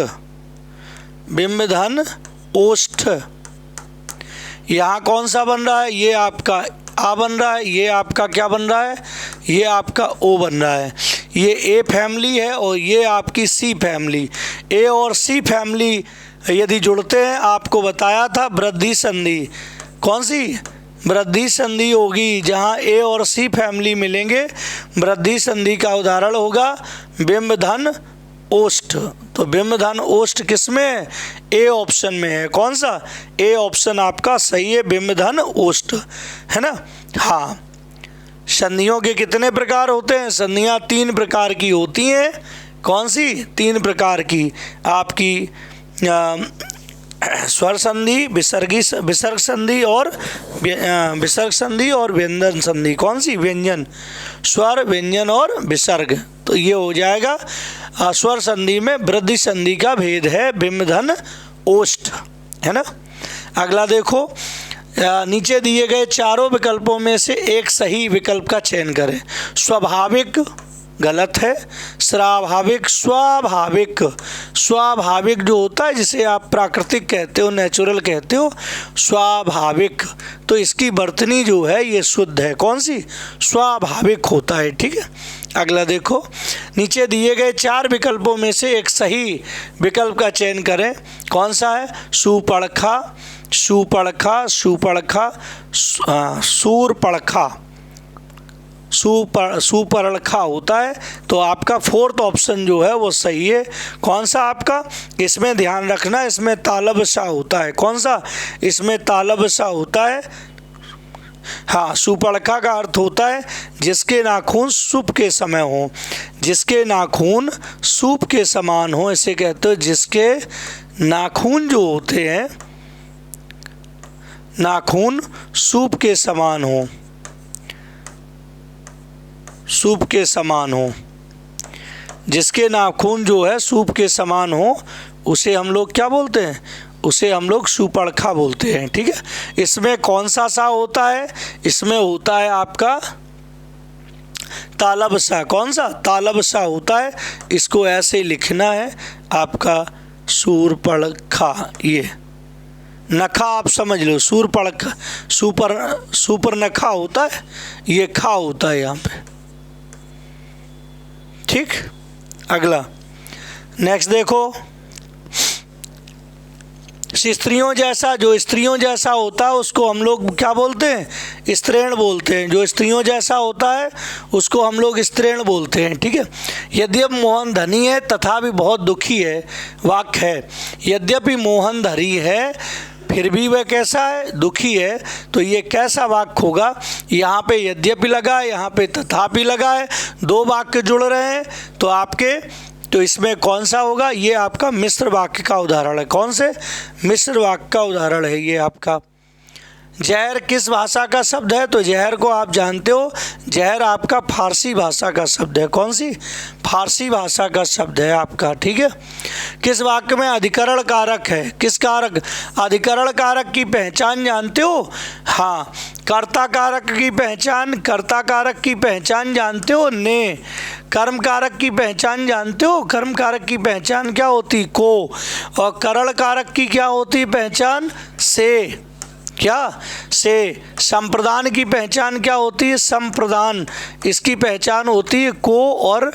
बिंब धन ओष्ठ। यहाँ कौन सा बन रहा है, ये आपका आ बन रहा है, ये आपका क्या बन रहा है, ये आपका ओ बन रहा है। ये ए फैमिली है और ये आपकी सी फैमिली। ए और सी फैमिली यदि जुड़ते हैं, आपको बताया था वृद्धि संधि, कौन सी वृद्धि संधि होगी, जहाँ ए और सी फैमिली मिलेंगे। वृद्धि संधि का उदाहरण होगा बिंब धन ओष्ठ। तो बिंब धन ओष्ठ किस में है, ए ऑप्शन में है। कौन सा, ए ऑप्शन आपका सही है, बिंब धन ओष्ठ, है ना। हाँ, संधियों के कितने प्रकार होते हैं, संधियाँ 3 प्रकार की होती हैं। कौन सी, 3 प्रकार की, आपकी स्वर संधि, विसर्ग संधि और विसर्ग संधि और व्यंजन संधि। कौन सी, व्यंजन, स्वर, व्यंजन और विसर्ग। तो ये हो जाएगा स्वर संधि में वृद्धि संधि का भेद है बिंब धन ओष्ठ, है ना। अगला देखो, नीचे दिए गए चारों विकल्पों में से एक सही विकल्प का चयन करें। स्वाभाविक गलत है, स्वाभाविक, स्वाभाविक, स्वाभाविक जो होता है जिसे आप प्राकृतिक कहते हो, नेचुरल कहते हो, स्वाभाविक, तो इसकी वर्तनी जो है ये शुद्ध है। कौन सी, स्वाभाविक होता है, ठीक है। अगला देखो, नीचे दिए गए 4 विकल्पों में से एक सही विकल्प का चयन करें। कौन सा है, सुपड़खा, सुपड़खा, सुपड़खा, सूरपड़खा, सुपरलखा होता है। तो आपका 4th ऑप्शन जो है वो सही है। कौन सा आपका, इसमें ध्यान रखना, इसमें तालब सा होता है। कौन सा, इसमें तालब सा होता है। हाँ, सुपड़खा का अर्थ होता है जिसके नाखून सूप के समय हो, जिसके नाखून सूप के समान हो, इसे कहते हो जिसके नाखून जो होते हैं, नाखून सूप के समान हो, सूप के समान हो, जिसके नाखून जो है सूप के समान हो, उसे हम लोग क्या बोलते हैं, उसे हम लोग सुपड़खा बोलते हैं, ठीक है। इसमें कौन सा सा होता है, इसमें होता है आपका तालब सा। कौन सा, तालब सा होता है। इसको ऐसे लिखना है आपका सूरपड़खा। ये नखा आप समझ लो, सूरपड़खा, सुपर नखा होता है, ये खा होता है यहाँ पे, ठीक। अगला नेक्स्ट देखो, स्त्रियों जैसा, जो स्त्रियों जैसा होता है उसको हम लोग क्या बोलते हैं, स्त्रीण बोलते हैं। जो स्त्रियों जैसा होता है उसको हम लोग स्त्रीण बोलते हैं, ठीक है। यद्यपि मोहन धनी है तथापि बहुत दुखी है, वाक्य है। यद्यपि मोहन धनी है फिर भी वह कैसा है, दुखी है। तो ये कैसा वाक्य होगा, यहाँ पे यद्यपि लगा है, यहाँ पे तथापि लगा है, 2 वाक्य जुड़ रहे हैं। तो आपके, तो इसमें कौन सा होगा, ये आपका मिश्र वाक्य का उदाहरण है। कौन से, मिश्र वाक्य का उदाहरण है ये आपका। जहर किस भाषा का शब्द है, तो जहर को आप जानते हो, जहर आपका फारसी भाषा का शब्द है। कौन सी, फारसी भाषा का शब्द है आपका, ठीक है। किस वाक्य में अधिकरण कारक है, किस कारक, अधिकरण कारक की पहचान जानते हो। हाँ, कर्ता कारक की पहचान, कर्ता कारक की पहचान जानते हो, ने। कर्म कारक की पहचान जानते हो, कर्म कारक की पहचान क्या होती, को। और करण कारक की क्या होती पहचान, से। क्या, से। संप्रदान की पहचान क्या होती है, संप्रदान, इसकी पहचान होती है को और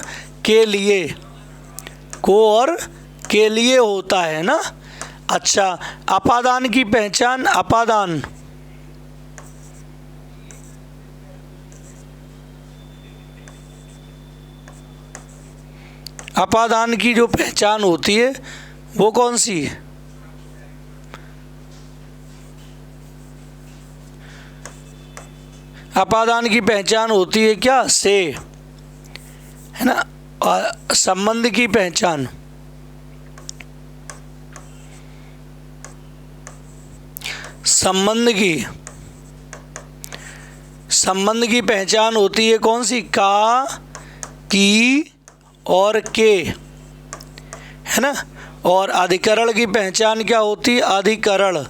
के लिए, को और के लिए होता है ना। अच्छा, अपादान की पहचान, अपादान, अपादान की जो पहचान होती है वो कौन सी है, अपादान की पहचान होती है क्या, से, है ना। और संबंध की पहचान, संबंध की पहचान होती है कौन सी, का, की और के, है ना। और अधिकरण की पहचान क्या होती है, अधिकरण।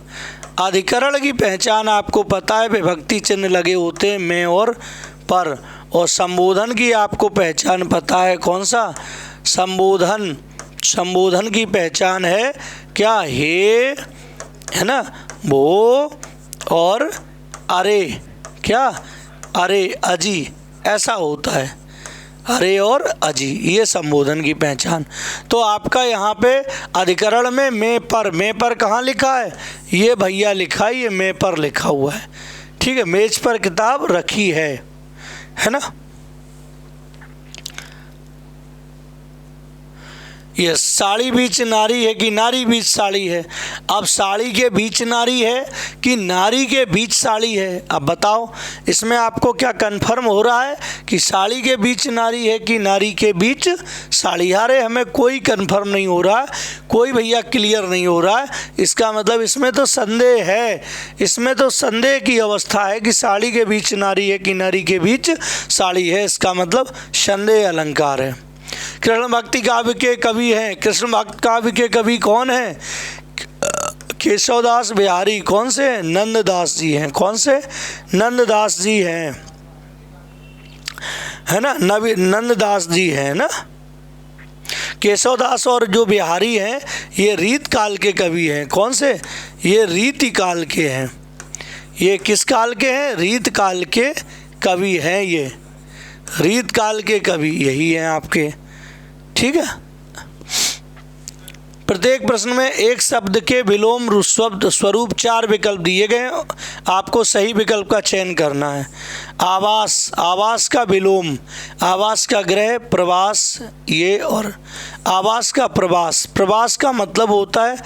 अधिकरण की पहचान आपको पता है, विभक्ति चिन्ह लगे होते हैं में और पर। और संबोधन की आपको पहचान पता है, कौन सा, संबोधन। संबोधन की पहचान है क्या, हे, है ना, वो, और अरे, क्या अरे अजी, ऐसा होता है, अरे और अजी, ये संबोधन की पहचान। तो आपका यहाँ पे अधिकरण में मैं पर कहाँ लिखा है, ये भैया लिखा है, ये मैं पर लिखा हुआ है, ठीक है। मेज पर किताब रखी है ना। ये साड़ी बीच नारी है कि नारी बीच साड़ी है। अब साड़ी के बीच नारी है कि नारी के बीच साड़ी है। अब बताओ इसमें आपको क्या कंफर्म हो रहा है कि साड़ी के बीच नारी है कि नारी के बीच साड़ी। यारे हमें कोई कंफर्म नहीं हो रहा है, कोई भैया क्लियर नहीं हो रहा है। इसका मतलब इसमें तो संदेह है, इसमें तो संदेह की अवस्था है कि साड़ी के बीच नारी है कि नारी के बीच साड़ी है। इसका मतलब संदेह अलंकार है। कृष्ण भक्ति काव्य के कवि हैं, कृष्ण भक्त काव्य के कवि कौन हैं? केशवदास बिहारी। कौन से? नंददास जी हैं। कौन से? नंददास जी हैं, है ना, नंददास जी हैं ना। केशवदास और जो बिहारी हैं ये रीत काल के कवि हैं। कौन से? ये रीति काल के हैं। ये किस काल के हैं? रीत काल के कवि हैं। ये रीत काल के कवि यही हैं आपके, ठीक है। प्रत्येक प्रश्न में एक शब्द के विलोम शब्द स्वरूप 4 विकल्प दिए गए हैं, आपको सही विकल्प का चयन करना है। आवास, आवास का विलोम, आवास का गृह, प्रवास, ये, और आवास का प्रवास। प्रवास का मतलब होता है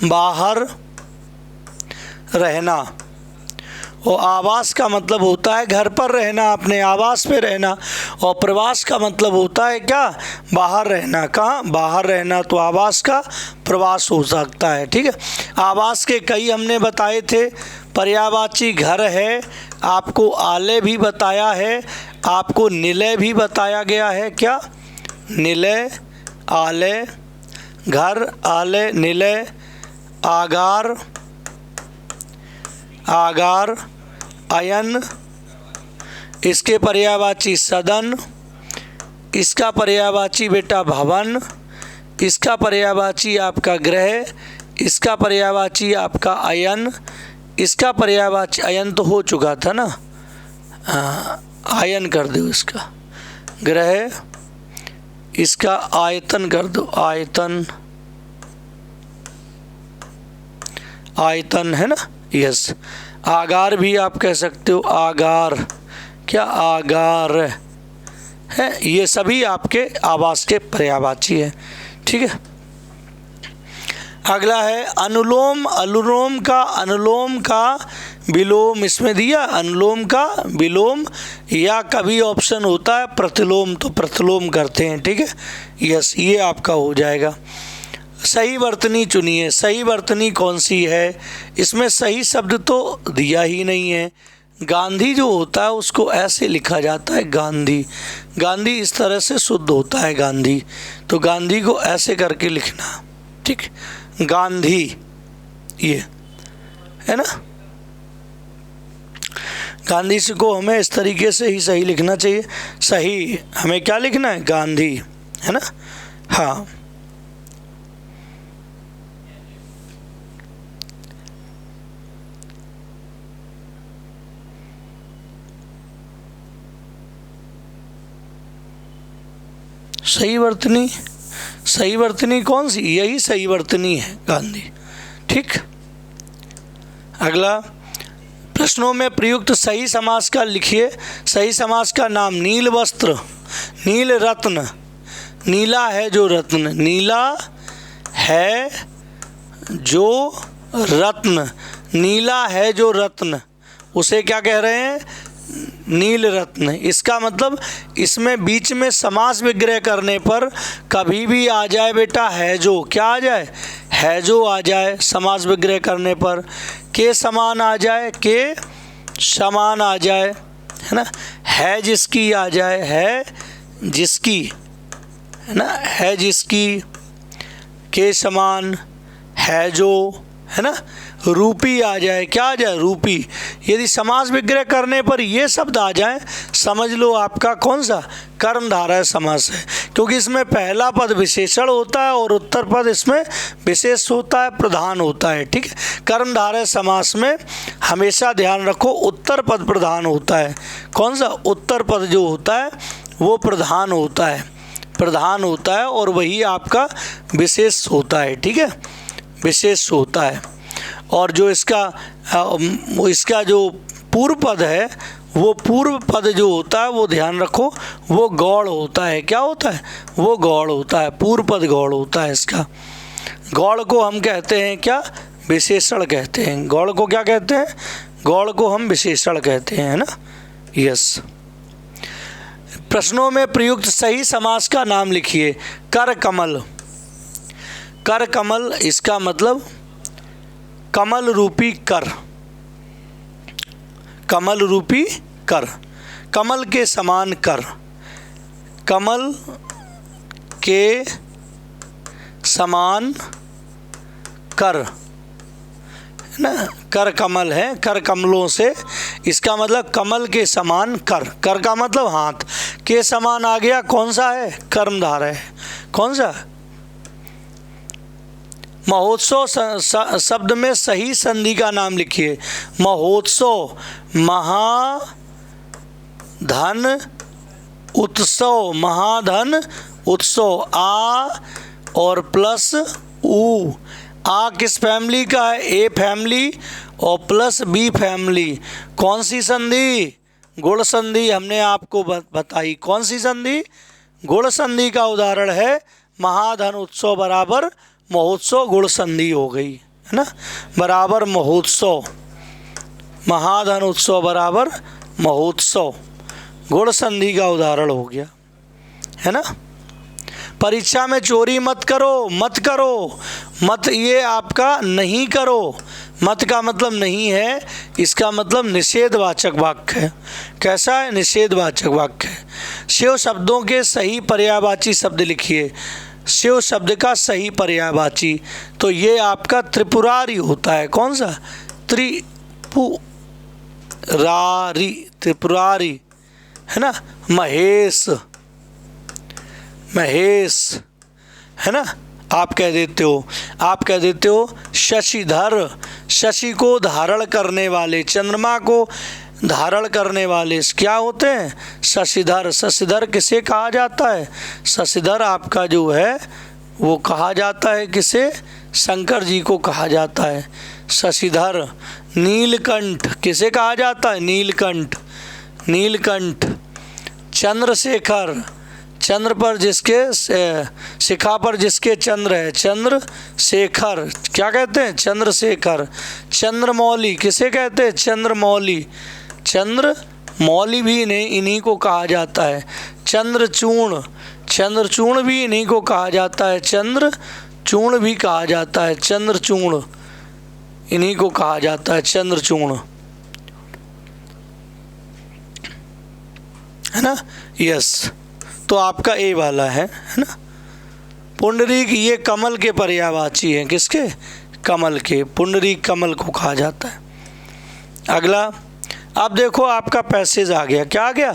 बाहर रहना, और आवास का मतलब होता है घर पर रहना, अपने आवास पे रहना। और प्रवास का मतलब होता है क्या? बाहर रहना। कहाँ? बाहर रहना। तो आवास का प्रवास हो सकता है, ठीक है। आवास के कई हमने बताए थे। पर्यायवाची घर है, आपको आलय भी बताया है, आपको निलय भी बताया गया है। क्या? निलय, आलय, घर, आलय, निलय, आगार, आगार, अयन, इसके पर्यायवाची सदन, इसका पर्यायवाची बेटा भवन, इसका पर्यायवाची आपका गृह, इसका पर्यायवाची आपका अयन, इसका पर्यायवाची, अयन तो हो चुका था ना, आयन कर दो इसका, गृह, इसका आयतन कर दो, आयतन, आयतन है ना, यस। आगार भी आप कह सकते हो, आगार, क्या? आगार है। ये सभी आपके आवास के पर्यायवाची है, ठीक है। अगला है अनुलोम। अनुलोम का विलोम इसमें दिया, अनुलोम का विलोम, या कभी ऑप्शन होता है प्रतिलोम, तो प्रतिलोम करते हैं, ठीक है, यस, ये आपका हो जाएगा। सही वर्तनी चुनिए। सही वर्तनी कौन सी है? इसमें सही शब्द तो दिया ही नहीं है। गांधी जो होता है उसको ऐसे लिखा जाता है, गांधी। गांधी इस तरह से शुद्ध होता है गांधी, तो गांधी को ऐसे करके लिखना, ठीक, गांधी, ये है ना। गांधी से को हमें इस तरीके से ही सही लिखना चाहिए। सही हमें क्या लिखना है? गांधी, है ना। हाँ, सही वर्तनी, सही वर्तनी कौन सी? यही सही वर्तनी है, गांधी, ठीक। अगला, प्रश्नों में प्रयुक्त सही समास का लिखिए। सही समास का नाम: नील वस्त्र, नील रत्न, नीला है जो रत्न, नीला है जो रत्न, नीला है जो रत्न, उसे क्या कह रहे हैं? नील रत्न। इसका मतलब इसमें बीच में समास विग्रह करने पर कभी भी आ जाए बेटा है जो, क्या आ जाए? है जो आ जाए समास विग्रह करने पर, के समान आ जाए, के समान आ जाए, है ना, है जिसकी आ जाए, है जिसकी, है ना, है जिसकी, के समान, है जो, है ना, रूपी आ जाए, क्या आ जाए? रूपी। यदि समास विग्रह करने पर ये शब्द आ जाए, समझ लो आपका कौन सा? कर्मधारय समास है। क्योंकि इसमें पहला पद विशेषण होता है और उत्तर पद इसमें विशेष होता है, प्रधान होता है। ठीक है, कर्मधारय समास में हमेशा ध्यान रखो उत्तर पद प्रधान होता है। कौन सा? उत्तर पद जो होता है वो प्रधान होता है, प्रधान होता है और वही आपका विशेष होता है। ठीक है, विशेष होता है। और जो इसका जो पूर्व पद है, वो पूर्व पद जो होता है वो ध्यान रखो वो गौड़ होता है। क्या होता है? वो गौड़ होता है, पूर्व पद गौड़ होता है इसका। गौड़ को हम कहते हैं क्या? विशेषण कहते हैं। गौड़ को क्या कहते हैं? गौड़ को हम विशेषण कहते हैं, है ना। यस। प्रश्नों में प्रयुक्त सही समास का नाम लिखिए। कर कमल। कर कमल, इसका मतलब कमल रूपी कर, कमल रूपी कर, कमल के समान कर, कमल के समान कर, है ना। कर कमल है, कर कमलों से, इसका मतलब कमल के समान कर। कर का मतलब हाथ, के समान आ गया कौन सा है? कर्मधारय है। कौन सा? महोत्सव शब्द में सही संधि का नाम लिखिए। महोत्सव, महाधन उत्सव, महाधन उत्सव। आ और प्लस ऊ। आ किस फैमिली का है? ए फैमिली और प्लस बी फैमिली। कौन सी संधि? गुण संधि हमने आपको बताई। कौन सी संधि? गुण संधि का उदाहरण है महाधन उत्सव बराबर महोत्सव, गुण संधि हो गई, है ना। बराबर महोत्सव, महाधन उत्सव बराबर महोत्सव, गुण संधि का उदाहरण हो गया, है ना। परीक्षा में चोरी मत करो, मत करो, मत ये आपका नहीं करो। मत का मतलब नहीं है, इसका मतलब निषेधवाचक वाक्य है। कैसा है? निषेधवाचक वाक्य है। शिव शब्दों के सही पर्यायवाची शब्द लिखिए। शिव शब्द का सही पर्यायवाची, तो ये आपका त्रिपुरारी होता है। कौन सा? त्रिपुरारी, त्रिपुरारी, है ना। महेश, महेश, है ना। आप कह देते हो, आप कह देते हो शशिधर, शशि को धारण करने वाले, चंद्रमा को धारण करने वाले क्या होते हैं? शशिधर। शशिधर किसे कहा जाता है? शशिधर आपका जो है वो कहा जाता है किसे? शंकर जी को कहा जाता है शशिधर। नीलकंठ किसे कहा जाता है? नीलकंठ, नीलकंठ। चंद्रशेखर, चंद्र पर जिसके, शिखा पर जिसके चंद्र है, चंद्रशेखर। क्या कहते हैं? चंद्रशेखर। चंद्रमौली किसे कहते हैं? चंद्रमौली, चंद्रमौली भी इन्हीं को कहा जाता है। चंद्रचूर्ण, चंद्रचूर्ण भी इन्हीं को कहा जाता है। चंद्रचूर्ण भी कहा जाता है, चंद्रचूर्ण इन्हीं को कहा जाता है, चंद्रचूर्ण, है ना। यस, तो आपका ए वाला है ना। पुंडरीक, ये कमल के पर्यायवाची हैं। किसके? कमल के। पुंडरीक कमल को कहा जाता है। अगला, अब देखो आपका पैसेज आ गया। क्या आ गया?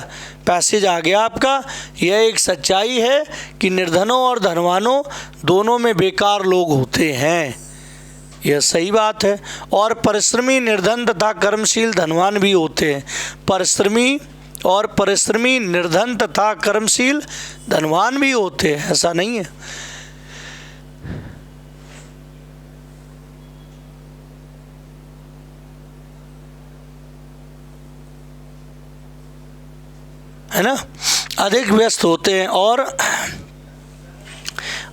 पैसेज आ गया आपका। यह एक सच्चाई है कि निर्धनों और धनवानों दोनों में बेकार लोग होते हैं, यह सही बात है। और परिश्रमी निर्धन तथा कर्मशील धनवान भी होते हैं। परिश्रमी और परिश्रमी निर्धन तथा कर्मशील धनवान भी होते हैं, ऐसा नहीं है। है ना। अधिक व्यस्त होते हैं और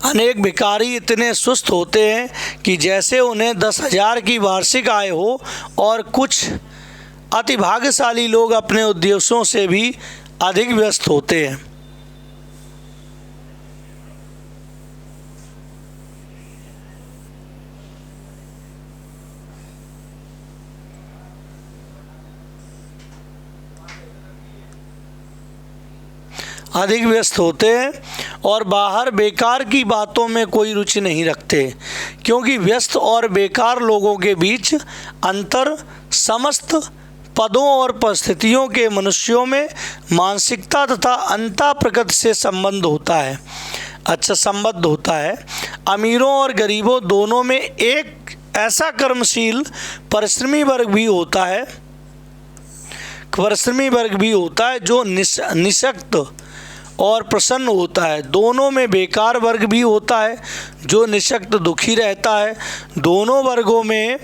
अनेक भिखारी इतने सुस्त होते हैं कि जैसे उन्हें 10,000 की वार्षिक आय हो। और कुछ अति भाग्यशाली लोग अपने उद्देश्यों से भी अधिक व्यस्त होते हैं। अधिक व्यस्त होते हैं और बाहर बेकार की बातों में कोई रुचि नहीं रखते, क्योंकि व्यस्त और बेकार लोगों के बीच अंतर समस्त पदों और परिस्थितियों के मनुष्यों में मानसिकता तथा अंतः प्रकृति से संबंध होता है। अच्छा, संबद्ध होता है। अमीरों और गरीबों दोनों में एक ऐसा कर्मशील परिश्रमी वर्ग भी होता है, जो निःशक्त और प्रसन्न होता है। दोनों में बेकार वर्ग भी होता है, जो निःशक्त दुखी रहता है। दोनों वर्गों में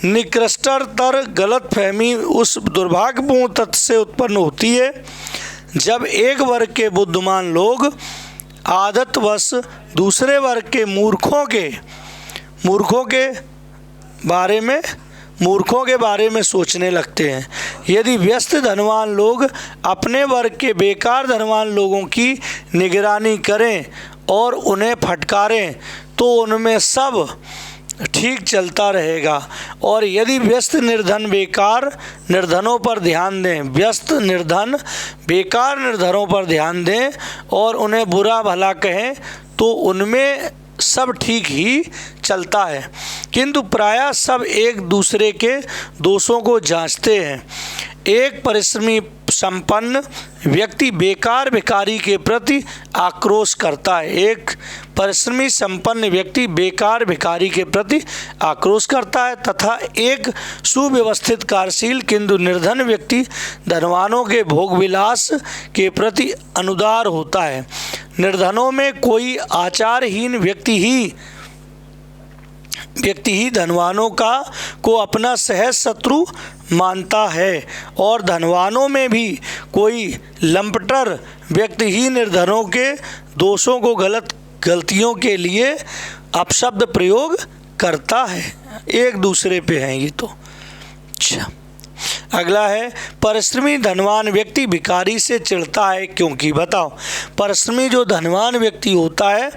निकृष्टतर गलतफहमी उस दुर्भाग्यपूर्ण तथ्य से उत्पन्न होती है जब एक वर्ग के बुद्धिमान लोग आदतवश दूसरे वर्ग के मूर्खों के बारे में सोचने लगते हैं। यदि व्यस्त धनवान लोग अपने वर्ग के बेकार धनवान लोगों की निगरानी करें और उन्हें फटकारें तो उनमें सब ठीक चलता रहेगा। और यदि व्यस्त निर्धन बेकार निर्धनों पर ध्यान दें और उन्हें बुरा भला कहें तो उनमें सब ठीक ही चलता है। किंतु प्रायः सब एक दूसरे के दोषों को जांचते हैं। एक परिश्रमी संपन्न व्यक्ति बेकार भिखारी के प्रति आक्रोश करता है तथा एक सुव्यवस्थित कार्यशील किंतु निर्धन व्यक्ति धनवानों के भोग विलास के प्रति अनुदार होता है। निर्धनों में कोई आचारहीन व्यक्ति ही धनवानों को अपना सहज शत्रु मानता है, और धनवानों में भी कोई लंपटर व्यक्ति ही निर्धनों के दोषों को गलतियों के लिए अपशब्द प्रयोग करता है। एक दूसरे पे हैं ये तो। अच्छा, अगला है परिश्रमी धनवान व्यक्ति भिखारी से चिढ़ता है क्योंकि। बताओ, परिश्रमी जो धनवान व्यक्ति होता है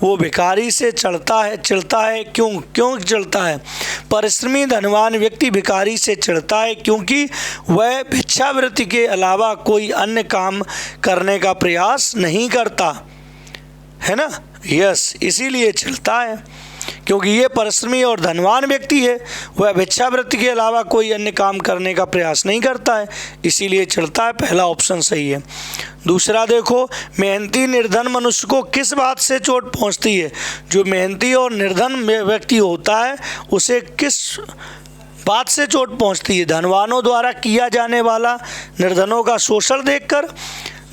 वो भिखारी से चिढ़ता है क्यों चिढ़ता है? परिश्रमी धनवान व्यक्ति भिखारी से चिढ़ता है क्योंकि वह भिक्षावृत्ति के अलावा कोई अन्य काम करने का प्रयास नहीं करता है ना। यस, इसीलिए चिढ़ता है क्योंकि ये परिश्रमी और धनवान व्यक्ति है, वह भिक्षावृत्ति के अलावा कोई अन्य काम करने का प्रयास नहीं करता है, इसीलिए चिढ़ता है। पहला ऑप्शन सही है। दूसरा देखो, मेहनती निर्धन मनुष्य को किस बात से चोट पहुंचती है? जो मेहनती और निर्धन व्यक्ति होता है उसे किस बात से चोट पहुंचती है? धनवानों द्वारा किया जाने वाला निर्धनों का शोषण देखकर,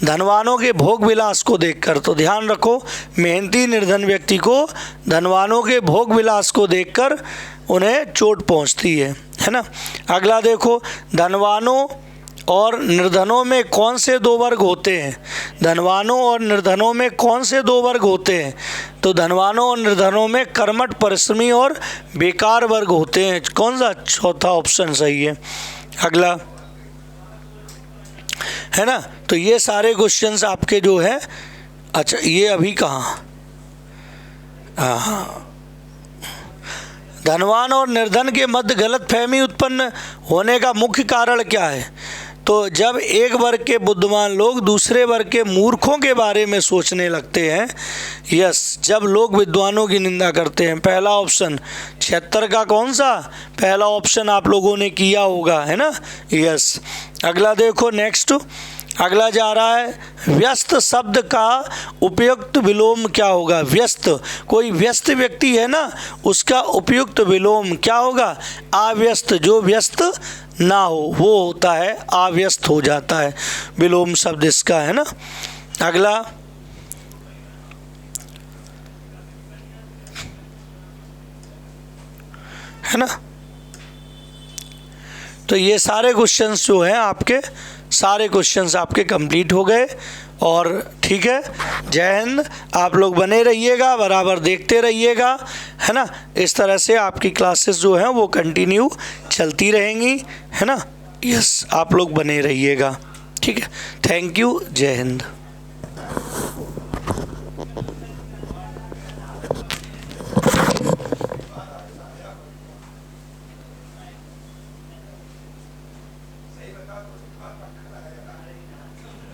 धनवानों के भोग विलास को देखकर। तो ध्यान रखो, मेहनती निर्धन व्यक्ति को धनवानों के भोग विलास को देखकर उन्हें चोट पहुंचती है ना। अगला देखो, धनवानों और निर्धनों में कौन से दो वर्ग होते हैं? धनवानों और निर्धनों में कौन से दो वर्ग होते हैं? तो धनवानों और निर्धनों में कर्मठ, परिश्रमी और बेकार वर्ग होते हैं। कौन सा? चौथा ऑप्शन सही है। अगला है ना। तो ये सारे क्वेश्चंस आपके जो है, अच्छा ये अभी कहाँ, धनवान और निर्धन के मध्य गलतफहमी उत्पन्न होने का मुख्य कारण क्या है? तो जब एक वर्ग के बुद्धिमान लोग दूसरे वर्ग के मूर्खों के बारे में सोचने लगते हैं। यस, जब लोग विद्वानों की निंदा करते हैं। पहला ऑप्शन 76 का कौन सा? पहला ऑप्शन आप लोगों ने किया होगा, है ना। यस, अगला देखो, नेक्स्ट अगला जा रहा है, व्यस्त शब्द का उपयुक्त विलोम क्या होगा? व्यस्त, कोई व्यस्त व्यक्ति है ना, उसका उपयुक्त विलोम क्या होगा? अव्यस्त। जो व्यस्त ना हो वो होता है अव्यस्त, हो जाता है विलोम शब्द इसका, है ना। अगला है ना। तो ये सारे क्वेश्चंस जो हैं आपके, सारे क्वेश्चंस आपके कंप्लीट हो गए। और ठीक है, जय हिंद। आप लोग बने रहिएगा, बराबर देखते रहिएगा, है ना। इस तरह से आपकी क्लासेस जो हैं वो कंटिन्यू चलती रहेंगी, है ना। यस, आप लोग बने रहिएगा, ठीक है। थैंक यू, जय हिंद।